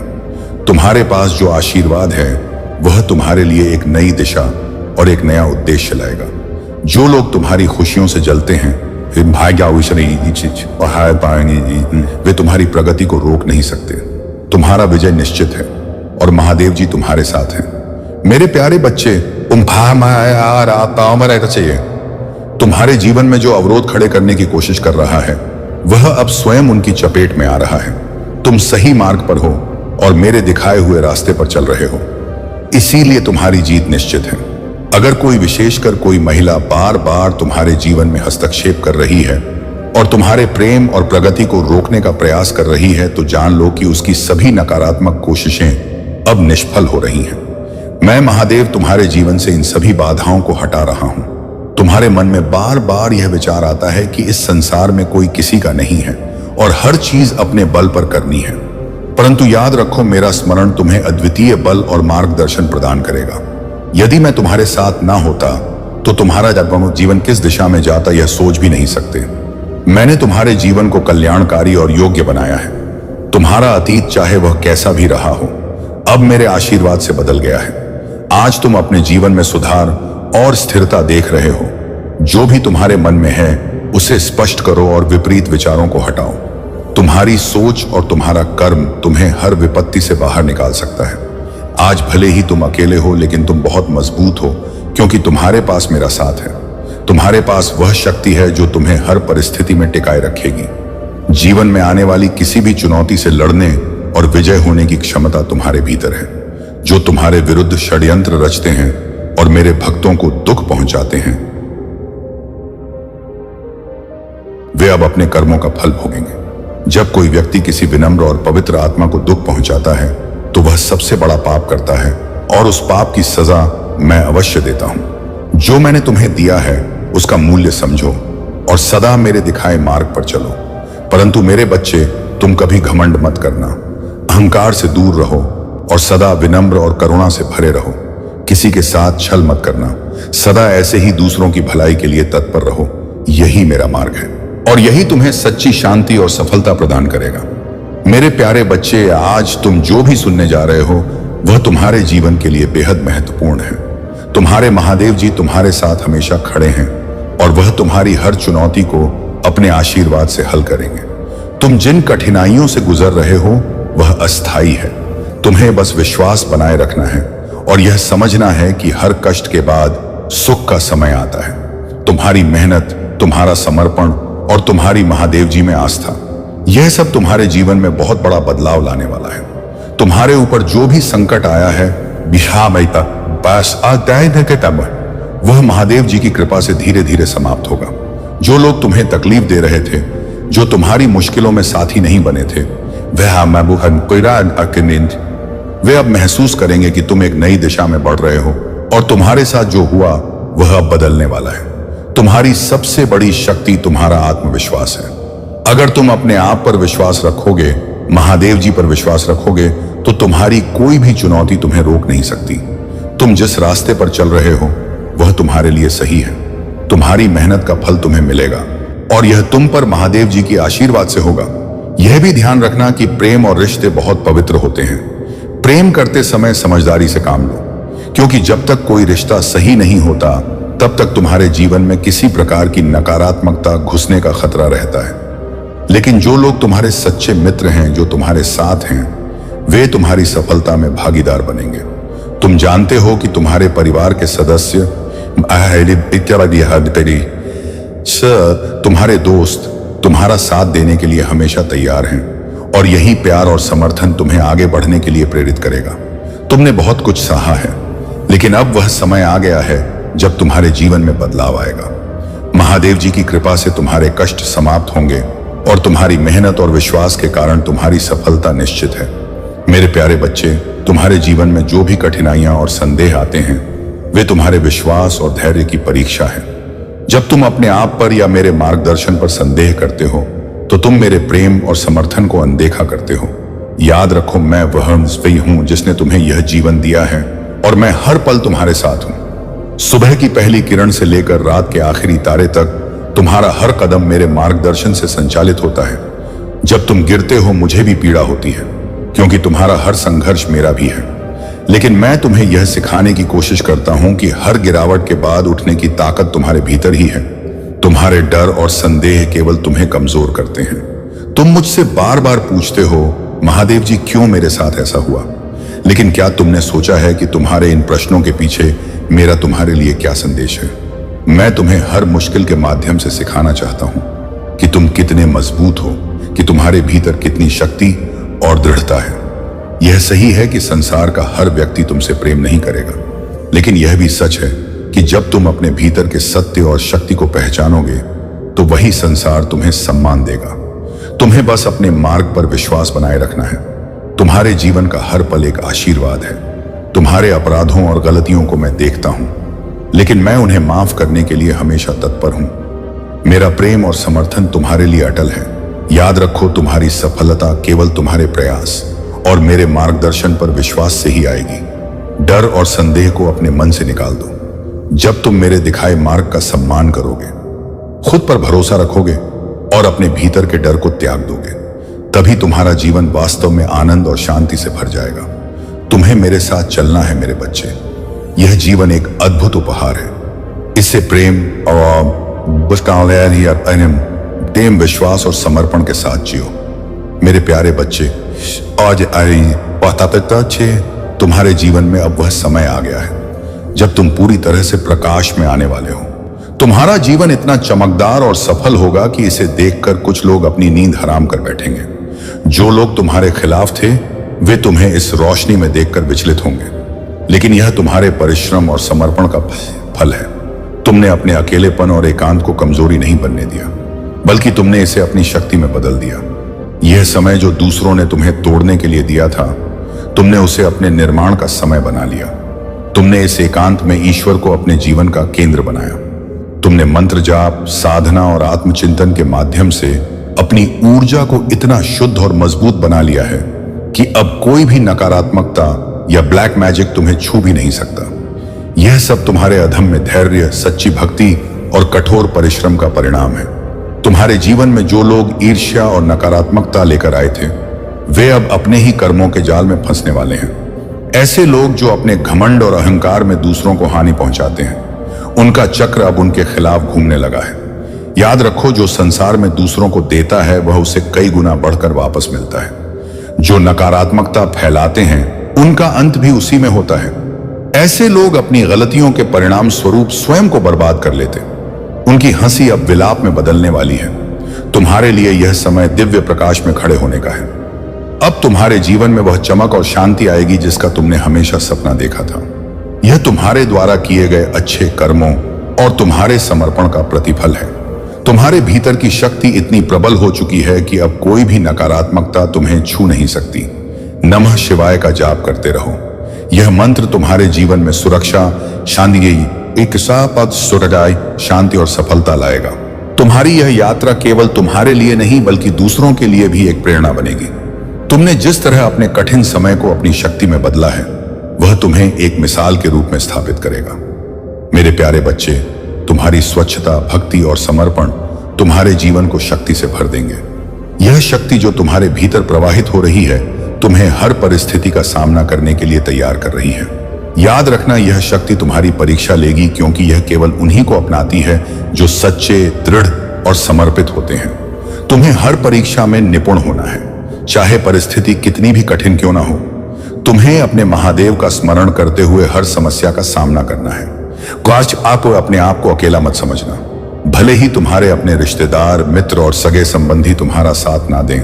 तुम्हारे पास जो आशीर्वाद है वह तुम्हारे लिए एक नई दिशा और एक नया उद्देश्य लाएगा। जो लोग तुम्हारी खुशियों से जलते हैं, वे तुम्हारी प्रगति को रोक नहीं सकते। तुम्हारा विजय निश्चित है और महादेव जी तुम्हारे साथ हैं। मेरे प्यारे बच्चे, चाहिए तुम्हारे जीवन में जो अवरोध खड़े करने की कोशिश कर रहा है वह अब स्वयं उनकी चपेट में आ रहा है। तुम सही मार्ग पर हो और मेरे दिखाए हुए रास्ते पर चल रहे हो, इसीलिए तुम्हारी जीत निश्चित है। अगर कोई, विशेषकर कोई महिला, बार बार तुम्हारे जीवन में हस्तक्षेप कर रही है और तुम्हारे प्रेम और प्रगति को रोकने का प्रयास कर रही है, तो जान लो कि उसकी सभी नकारात्मक कोशिशें अब निष्फल हो रही हैं। मैं महादेव तुम्हारे जीवन से इन सभी बाधाओं को हटा रहा हूं। तुम्हारे मन में बार बार यह विचार आता है कि इस संसार में कोई किसी का नहीं है और हर चीज अपने बल पर करनी है, परंतु याद रखो, मेरा स्मरण तुम्हें अद्वितीय बल और मार्गदर्शन प्रदान करेगा। यदि मैं तुम्हारे साथ ना होता तो तुम्हारा जीवन किस दिशा में जाता यह सोच भी नहीं सकते। मैंने तुम्हारे जीवन को कल्याणकारी और योग्य बनाया है। तुम्हारा अतीत चाहे वह कैसा भी रहा हो, अब मेरे आशीर्वाद से बदल गया है। आज तुम अपने जीवन में सुधार और स्थिरता देख रहे हो। जो भी तुम्हारे मन में है उसे स्पष्ट करो और विपरीत विचारों को हटाओ। तुम्हारी सोच और तुम्हारा कर्म तुम्हें हर विपत्ति से बाहर निकाल सकता है। आज भले ही तुम अकेले हो, लेकिन तुम बहुत मजबूत हो, क्योंकि तुम्हारे पास मेरा साथ है। तुम्हारे पास वह शक्ति है जो तुम्हें हर परिस्थिति में टिकाए रखेगी। जीवन में आने वाली किसी भी चुनौती से लड़ने और विजय होने की क्षमता तुम्हारे भीतर है। जो तुम्हारे विरुद्ध षड्यंत्र रचते हैं और मेरे भक्तों को दुख पहुंचाते हैं, वे अब अपने कर्मों का फल भोगेंगे। जब कोई व्यक्ति किसी विनम्र और पवित्र आत्मा को दुख पहुंचाता है तो वह सबसे बड़ा पाप करता है, और उस पाप की सजा मैं अवश्य देता हूं। जो मैंने तुम्हें दिया है उसका मूल्य समझो और सदा मेरे दिखाए मार्ग पर चलो। परंतु मेरे बच्चे, तुम कभी घमंड मत करना, अहंकार से दूर रहो और सदा विनम्र और करुणा से भरे रहो। किसी के साथ छल मत करना, सदा ऐसे ही दूसरों की भलाई के लिए तत्पर रहो। यही मेरा मार्ग है और यही तुम्हें सच्ची शांति और सफलता प्रदान करेगा। मेरे प्यारे बच्चे, आज तुम जो भी सुनने जा रहे हो वह तुम्हारे जीवन के लिए बेहद महत्वपूर्ण है। तुम्हारे महादेव जी तुम्हारे साथ हमेशा खड़े हैं और वह तुम्हारी हर चुनौती को अपने आशीर्वाद से हल करेंगे। तुम जिन कठिनाइयों से गुजर रहे हो वह अस्थाई है। तुम्हें बस विश्वास बनाए रखना है और यह समझना है कि हर कष्ट के बाद सुख का समय आता है। तुम्हारी मेहनत, तुम्हारा समर्पण और तुम्हारी महादेव जी में आस्था, यह सब तुम्हारे जीवन में बहुत बड़ा बदलाव लाने वाला है। तुम्हारे ऊपर जो भी संकट आया है, वह महादेव जी की कृपा से धीरे धीरे समाप्त होगा। जो लोग तुम्हें तकलीफ दे रहे थे, जो तुम्हारी मुश्किलों में साथी नहीं बने थे, वे अब महसूस करेंगे कि तुम एक नई दिशा में बढ़ रहे हो और तुम्हारे साथ जो हुआ वह अब बदलने वाला है। तुम्हारी सबसे बड़ी शक्ति तुम्हारा आत्मविश्वास है। अगर तुम अपने आप पर विश्वास रखोगे, महादेव जी पर विश्वास रखोगे, तो तुम्हारी कोई भी चुनौती तुम्हें रोक नहीं सकती। तुम जिस रास्ते पर चल रहे हो वह तुम्हारे लिए सही है। तुम्हारी मेहनत का फल तुम्हें मिलेगा और यह तुम पर महादेव जी की आशीर्वाद से होगा। यह भी ध्यान रखना कि प्रेम और रिश्ते बहुत पवित्र होते हैं। प्रेम करते समय समझदारी से काम लो, क्योंकि जब तक कोई रिश्ता सही नहीं होता तब तक तुम्हारे जीवन में किसी प्रकार की नकारात्मकता घुसने का खतरा रहता है। लेकिन जो लोग तुम्हारे सच्चे मित्र हैं, जो तुम्हारे साथ हैं, वे तुम्हारी सफलता में भागीदार बनेंगे। तुम जानते हो कि तुम्हारे परिवार के सदस्य, तुम्हारे दोस्त तुम्हारा साथ देने के लिए हमेशा तैयार हैं और यही प्यार और समर्थन तुम्हें आगे बढ़ने के लिए प्रेरित करेगा। तुमने बहुत कुछ सहा है, लेकिन अब वह समय आ गया है जब तुम्हारे जीवन में बदलाव आएगा। महादेव जी की कृपा से तुम्हारे कष्ट समाप्त होंगे और तुम्हारी मेहनत और विश्वास के कारण तुम्हारी सफलता निश्चित है। मेरे प्यारे बच्चे, तुम्हारे जीवन में जो भी कठिनाइयां और संदेह आते हैं, वे तुम्हारे विश्वास और धैर्य की परीक्षा है। जब तुम अपने आप पर या मेरे मार्गदर्शन पर संदेह करते हो तो तुम मेरे प्रेम और समर्थन को अनदेखा करते हो। याद रखो, मैं वह हूं जिसने तुम्हें यह जीवन दिया है और मैं हर पल तुम्हारे साथ हूं। सुबह की पहली किरण से लेकर रात के आखिरी तारे तक तुम्हारा हर कदम मेरे मार्गदर्शन से संचालित होता है। जब तुम गिरते हो मुझे भी पीड़ा होती है, क्योंकि तुम्हारा हर संघर्ष मेरा भी है। लेकिन मैं तुम्हें यह सिखाने की कोशिश करता हूं कि हर गिरावट के बाद उठने की ताकत तुम्हारे भीतर ही है। तुम्हारे डर और संदेह केवल तुम्हें कमजोर करते हैं। तुम मुझसे बार बार पूछते हो, महादेव जी क्यों मेरे साथ ऐसा हुआ? लेकिन क्या तुमने सोचा है कि तुम्हारे इन प्रश्नों के पीछे मेरा तुम्हारे लिए क्या संदेश है? मैं तुम्हें हर मुश्किल के माध्यम से सिखाना चाहता हूं कि तुम कितने मजबूत हो, कि तुम्हारे भीतर कितनी शक्ति और दृढ़ता है। यह सही है कि संसार का हर व्यक्ति तुमसे प्रेम नहीं करेगा, लेकिन यह भी सच है कि जब तुम अपने भीतर के सत्य और शक्ति को पहचानोगे तो वही संसार तुम्हें सम्मान देगा। तुम्हें बस अपने मार्ग पर विश्वास बनाए रखना है। तुम्हारे जीवन का हर पल एक आशीर्वाद है। तुम्हारे अपराधों और गलतियों को मैं देखता हूं, लेकिन मैं उन्हें माफ करने के लिए हमेशा तत्पर हूं। मेरा प्रेम और समर्थन तुम्हारे लिए अटल है। याद रखो, तुम्हारी सफलता केवल तुम्हारे प्रयास और मेरे मार्गदर्शन पर विश्वास से ही आएगी। डर और संदेह को अपने मन से निकाल दो। जब तुम मेरे दिखाए मार्ग का सम्मान करोगे, खुद पर भरोसा रखोगे और अपने भीतर के डर को त्याग दोगे, तभी तुम्हारा जीवन वास्तव में आनंद और शांति से भर जाएगा। तुम्हें मेरे साथ चलना है मेरे बच्चे। यह जीवन एक अद्भुत उपहार है। इससे प्रेम और विश्वास और समर्पण के साथ जियो। मेरे प्यारे बच्चे, आज तुम्हारे जीवन में अब वह समय आ गया है जब तुम पूरी तरह से प्रकाश में आने वाले हो। तुम्हारा जीवन इतना चमकदार और सफल होगा कि इसे देखकर कुछ लोग अपनी नींद हराम कर बैठेंगे। जो लोग तुम्हारे खिलाफ थे वे तुम्हें इस रोशनी में देखकर विचलित होंगे, लेकिन यह तुम्हारे परिश्रम और समर्पण का फल है। तुमने अपने अकेलेपन और एकांत को कमजोरी नहीं बनने दिया, बल्कि तुमने इसे अपनी शक्ति में बदल दिया। यह समय जो दूसरों ने तुम्हें तोड़ने के लिए दिया था, तुमने उसे अपने निर्माण का समय बना लिया। तुमने इस एकांत में ईश्वर को अपने जीवन का केंद्र बनाया। तुमने मंत्र जाप, साधना और आत्मचिंतन के माध्यम से अपनी ऊर्जा को इतना शुद्ध और मजबूत बना लिया है कि अब कोई भी नकारात्मकता या ब्लैक मैजिक तुम्हें छू भी नहीं सकता। यह सब तुम्हारे अधम्य धैर्य, सच्ची भक्ति और कठोर परिश्रम का परिणाम है। तुम्हारे जीवन में जो लोग ईर्ष्या और नकारात्मकता लेकर आए थे, वे अब अपने ही कर्मों के जाल में फंसने वाले हैं। ऐसे लोग जो अपने घमंड और अहंकार में दूसरों को हानि पहुंचाते हैं, उनका चक्र अब उनके खिलाफ घूमने लगा है। याद रखो, जो संसार में दूसरों को देता है वह उसे कई गुना बढ़कर वापस मिलता है। जो नकारात्मकता फैलाते हैं उनका अंत भी उसी में होता है। ऐसे लोग अपनी गलतियों के परिणाम स्वरूप स्वयं को बर्बाद कर लेते। उनकी हंसी अब विलाप में बदलने वाली है। तुम्हारे लिए यह समय दिव्य प्रकाश में खड़े होने का है। अब तुम्हारे जीवन में वह चमक और शांति आएगी जिसका तुमने हमेशा सपना देखा था। यह तुम्हारे द्वारा किए गए अच्छे कर्मों और तुम्हारे समर्पण का प्रतिफल है। तुम्हारे भीतर की शक्ति इतनी प्रबल हो चुकी है कि अब कोई भी नकारात्मकता तुम्हें छू नहीं सकती। नमः शिवाय का जाप करते रहो। यह मंत्र तुम्हारे जीवन में सुरक्षा, शांति और सफलता लाएगा। तुम्हारी यह यात्रा केवल तुम्हारे लिए नहीं बल्कि दूसरों के लिए भी एक प्रेरणा बनेगी। तुमने जिस तरह अपने कठिन समय को अपनी शक्ति में बदला है, वह तुम्हें एक मिसाल के रूप में स्थापित करेगा। मेरे प्यारे बच्चे, तुम्हारी स्वच्छता, भक्ति और समर्पण तुम्हारे जीवन को शक्ति से भर देंगे। यह शक्ति जो तुम्हारे भीतर प्रवाहित हो रही है, तुम्हें हर परिस्थिति का सामना करने के लिए तैयार कर रही है। याद रखना, यह शक्ति तुम्हारी परीक्षा लेगी, क्योंकि यह केवल उन्हीं को अपनाती है जो सच्चे, दृढ़ और समर्पित होते हैं। तुम्हें हर परीक्षा में निपुण होना है, चाहे परिस्थिति कितनी भी कठिन क्यों ना हो। तुम्हें अपने महादेव का स्मरण करते हुए हर समस्या का सामना करना है। आप अपने आप को अकेला मत समझना। भले ही तुम्हारे अपने रिश्तेदार, मित्र और सगे संबंधी तुम्हारा साथ ना दें,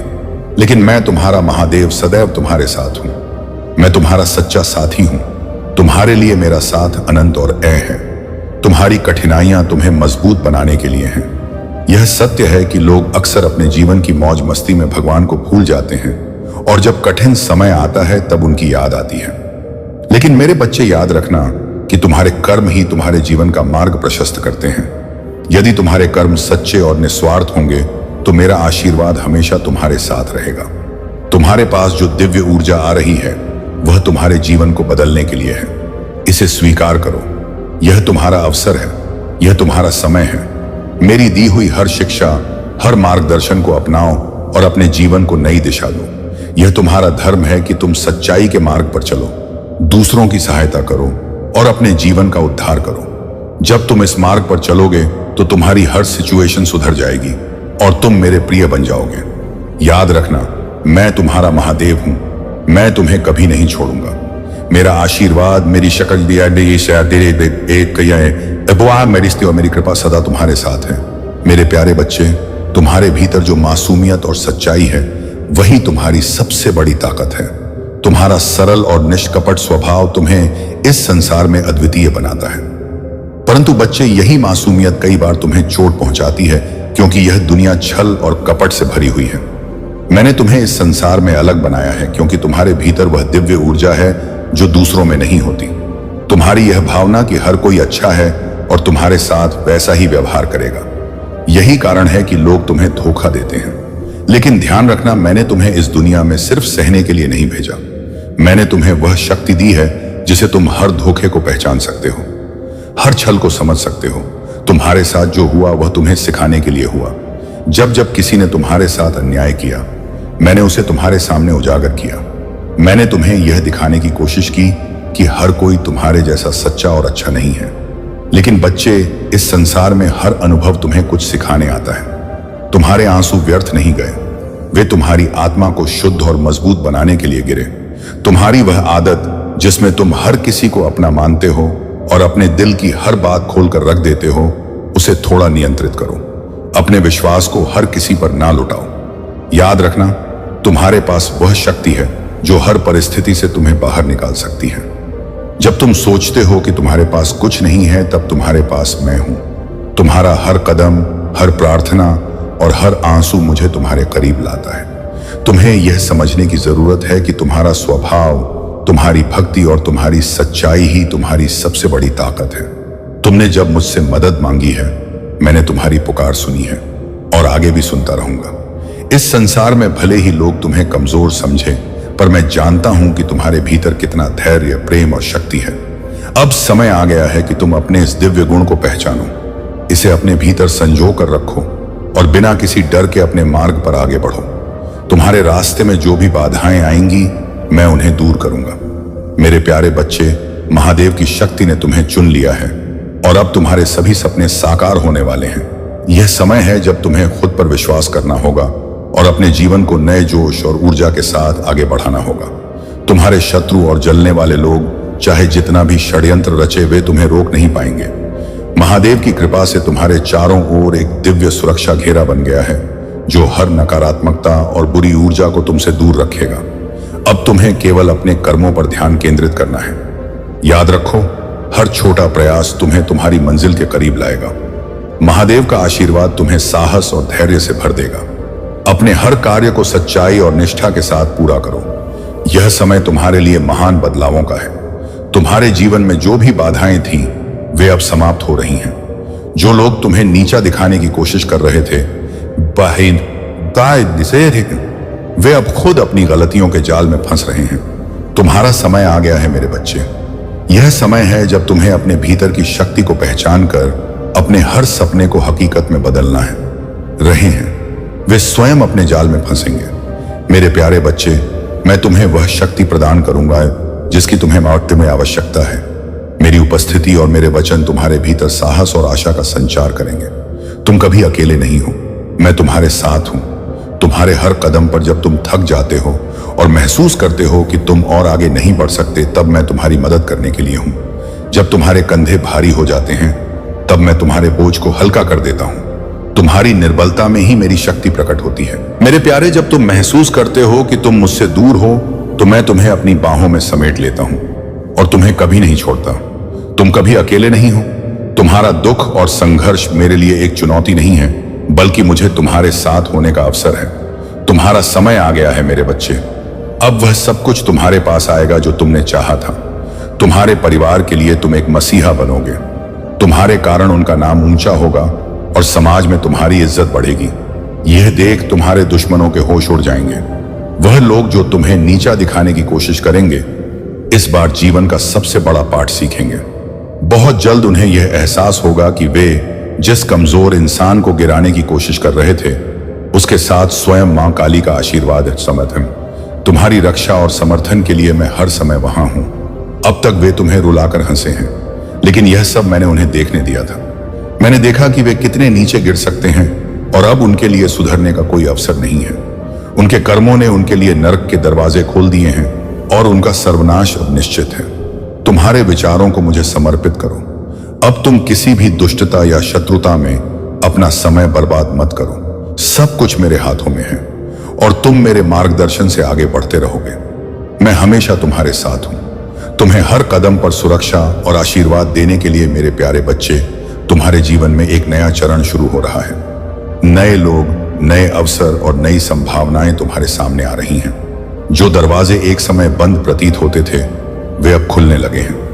लेकिन मैं तुम्हारा महादेव सदैव तुम्हारे साथ हूं। मैं तुम्हारा सच्चा साथी हूं। तुम्हारे लिए मेरा साथ अनंत और अय है। तुम्हारी कठिनाइयां तुम्हें मजबूत बनाने के लिए हैं। यह सत्य है कि लोग अक्सर अपने जीवन की मौज मस्ती में भगवान को भूल जाते हैं, और जब कठिन समय आता है तब उनकी याद आती है। लेकिन मेरे बच्चे, याद रखना कि तुम्हारे कर्म ही तुम्हारे जीवन का मार्ग प्रशस्त करते हैं। यदि तुम्हारे कर्म सच्चे और निस्वार्थ होंगे तो मेरा आशीर्वाद हमेशा तुम्हारे साथ रहेगा। तुम्हारे पास जो दिव्य ऊर्जा आ रही है वह तुम्हारे जीवन को बदलने के लिए है। इसे स्वीकार करो। यह तुम्हारा अवसर है, यह तुम्हारा समय है। मेरी दी हुई हर शिक्षा, हर मार्गदर्शन को अपनाओ और अपने जीवन को नई दिशा दो। यह तुम्हारा धर्म है कि तुम सच्चाई के मार्ग पर चलो, दूसरों की सहायता करो और अपने जीवन का उद्धार करो। जब तुम इस मार्ग पर चलोगे तो तुम्हारी हर सिचुएशन सुधर जाएगी और तुम मेरे प्रिय बन जाओगे। याद रखना, मैं तुम्हारा महादेव हूं। मैं तुम्हें कभी नहीं छोड़ूंगा। मेरा आशीर्वाद, मेरी शक्ल, और मेरी कृपा सदा तुम्हारे साथ है। मेरे प्यारे बच्चे, तुम्हारे भीतर जो मासूमियत और सच्चाई है वही तुम्हारी सबसे बड़ी ताकत है। तुम्हारा सरल और निष्कपट स्वभाव तुम्हें इस संसार में अद्वितीय बनाता है। परंतु बच्चे, यही मासूमियत कई बार तुम्हें चोट पहुंचाती है, क्योंकि यह दुनिया छल और कपट से भरी हुई है। मैंने तुम्हें इस संसार में अलग बनाया है क्योंकि तुम्हारे भीतर वह दिव्य ऊर्जा है जो दूसरों में नहीं होती। तुम्हारी यह भावना कि हर कोई अच्छा है और तुम्हारे साथ वैसा ही व्यवहार करेगा, यही कारण है कि लोग तुम्हें धोखा देते हैं। लेकिन ध्यान रखना, मैंने तुम्हें इस दुनिया में सिर्फ सहने के लिए नहीं भेजा। मैंने तुम्हें वह शक्ति दी है जिसे तुम हर धोखे को पहचान सकते हो, हर छल को समझ सकते हो। तुम्हारे साथ जो हुआ वह तुम्हें सिखाने के लिए हुआ। जब जब किसी ने तुम्हारे साथ अन्याय किया, मैंने उसे तुम्हारे सामने उजागर किया। मैंने तुम्हें यह दिखाने की कोशिश की कि हर कोई तुम्हारे जैसा सच्चा और अच्छा नहीं है। लेकिन बच्चे, इस संसार में हर अनुभव तुम्हें कुछ सिखाने आता है। तुम्हारे आंसू व्यर्थ नहीं गए। वे तुम्हारी आत्मा को शुद्ध और मजबूत बनाने के लिए गिरे। तुम्हारी वह आदत जिसमें तुम हर किसी को अपना मानते हो और अपने दिल की हर बात खोलकर रख देते हो, उसे थोड़ा नियंत्रित करो। अपने विश्वास को हर किसी पर ना लुटाओ। याद रखना, तुम्हारे पास वह शक्ति है जो हर परिस्थिति से तुम्हें बाहर निकाल सकती है। जब तुम सोचते हो कि तुम्हारे पास कुछ नहीं है, तब तुम्हारे पास मैं हूं। तुम्हारा हर कदम, हर प्रार्थना और हर आंसू मुझे तुम्हारे करीब लाता है। तुम्हें यह समझने की जरूरत है कि तुम्हारा स्वभाव, तुम्हारी भक्ति और तुम्हारी सच्चाई ही तुम्हारी सबसे बड़ी ताकत है। तुमने जब मुझसे मदद मांगी है, मैंने तुम्हारी पुकार सुनी है और आगे भी सुनता रहूंगा। इस संसार में भले ही लोग तुम्हें कमजोर समझे, पर मैं जानता हूं कि तुम्हारे भीतर कितना धैर्य, प्रेम और शक्ति है। अब समय आ गया है कि तुम अपने इस दिव्य गुण को पहचानो, इसे अपने भीतर संजो कर रखो और बिना किसी डर के अपने मार्ग पर आगे बढ़ो। तुम्हारे रास्ते में जो भी बाधाएं आएंगी, मैं उन्हें दूर करूंगा। मेरे प्यारे बच्चे, महादेव की शक्ति ने तुम्हें चुन लिया है और अब तुम्हारे सभी सपने साकार होने वाले हैं। यह समय है जब तुम्हें खुद पर विश्वास करना होगा और अपने जीवन को नए जोश और ऊर्जा के साथ आगे बढ़ाना होगा। तुम्हारे शत्रु और जलने वाले लोग चाहे जितना भी षड्यंत्र रचे, वे तुम्हें रोक नहीं पाएंगे। महादेव की कृपा से तुम्हारे चारों ओर एक दिव्य सुरक्षा घेरा बन गया है, जो हर नकारात्मकता और बुरी ऊर्जा को तुमसे दूर रखेगा। अब तुम्हें केवल अपने कर्मों पर ध्यान केंद्रित करना है। याद रखो, हर छोटा प्रयास तुम्हें तुम्हारी मंजिल के करीब लाएगा। महादेव का आशीर्वाद तुम्हें साहस और धैर्य से भर देगा। अपने हर कार्य को सच्चाई और निष्ठा के साथ पूरा करो। यह समय तुम्हारे लिए महान बदलावों का है। तुम्हारे जीवन में जो भी बाधाएं थीं, वे अब समाप्त हो रही हैं। जो लोग तुम्हें नीचा दिखाने की कोशिश कर रहे थे, वे अब खुद अपनी गलतियों के जाल में फंस रहे हैं। तुम्हारा समय आ गया है मेरे बच्चे। यह समय है जब तुम्हें अपने भीतर की शक्ति को पहचान कर अपने हर सपने को हकीकत में बदलना है। रहे हैं, वे स्वयं अपने जाल में फंसेंगे। मेरे प्यारे बच्चे, मैं तुम्हें वह शक्ति प्रदान करूंगा जिसकी तुम्हें मौत में आवश्यकता है। मेरी उपस्थिति और मेरे वचन तुम्हारे भीतर साहस और आशा का संचार करेंगे। तुम कभी अकेले नहीं हो, मैं तुम्हारे साथ हूं। तुम्हारे हर कदम पर जब तुम थक जाते हो और महसूस करते हो कि तुम और आगे नहीं बढ़ सकते, तब मैं तुम्हारी मदद करने के लिए हूं। जब तुम्हारे कंधे भारी हो जाते हैं, तब मैं तुम्हारे बोझ को हल्का कर देता हूं। तुम्हारी निर्बलता में ही मेरी शक्ति प्रकट होती है। मेरे प्यारे, जब तुम महसूस करते हो कि तुम मुझसे दूर हो, तो मैं तुम्हें अपनी बाहों में समेट लेता हूं और तुम्हें कभी नहीं छोड़ता। तुम कभी अकेले नहीं हो। तुम्हारा दुख और संघर्ष मेरे लिए एक चुनौती नहीं है, बल्कि मुझे तुम्हारे साथ होने का अवसर है। तुम्हारा समय आ गया है मेरे बच्चे। अब वह सब कुछ तुम्हारे पास आएगा जो तुमने चाहा था। तुम्हारे परिवार के लिए तुम एक मसीहा बनोगे। तुम्हारे कारण उनका नाम ऊंचा होगा और समाज में तुम्हारी इज्जत बढ़ेगी। यह देख तुम्हारे दुश्मनों के होश उड़ जाएंगे। वह लोग जो तुम्हें नीचा दिखाने की कोशिश करेंगे, इस बार जीवन का सबसे बड़ा पाठ सीखेंगे। बहुत जल्द उन्हें यह एहसास होगा कि वे जिस कमजोर इंसान को गिराने की कोशिश कर रहे थे, उसके साथ स्वयं मां काली का आशीर्वाद है। समर्थन, तुम्हारी रक्षा और समर्थन के लिए मैं हर समय वहां हूं। अब तक वे तुम्हें रुलाकर हंसे हैं, लेकिन यह सब मैंने उन्हें देखने दिया था। मैंने देखा कि वे कितने नीचे गिर सकते हैं और अब उनके लिए सुधरने का कोई अवसर नहीं है। उनके कर्मों ने उनके लिए नरक के दरवाजे खोल दिए हैं और उनका सर्वनाश अब निश्चित है। तुम्हारे विचारों को मुझे समर्पित करो। अब तुम किसी भी दुष्टता या शत्रुता में अपना समय बर्बाद मत करो। सब कुछ मेरे हाथों में है और तुम मेरे मार्गदर्शन से आगे बढ़ते रहोगे। मैं हमेशा तुम्हारे साथ हूं। तुम्हें हर कदम पर सुरक्षा और आशीर्वाद देने के लिए मेरे प्यारे बच्चे, तुम्हारे जीवन में एक नया चरण शुरू हो रहा है। नए लोग, नए अवसर और नई संभावनाएं तुम्हारे सामने आ रही हैं। जो दरवाजे एक समय बंद प्रतीत होते थे, वे अब खुलने लगे हैं।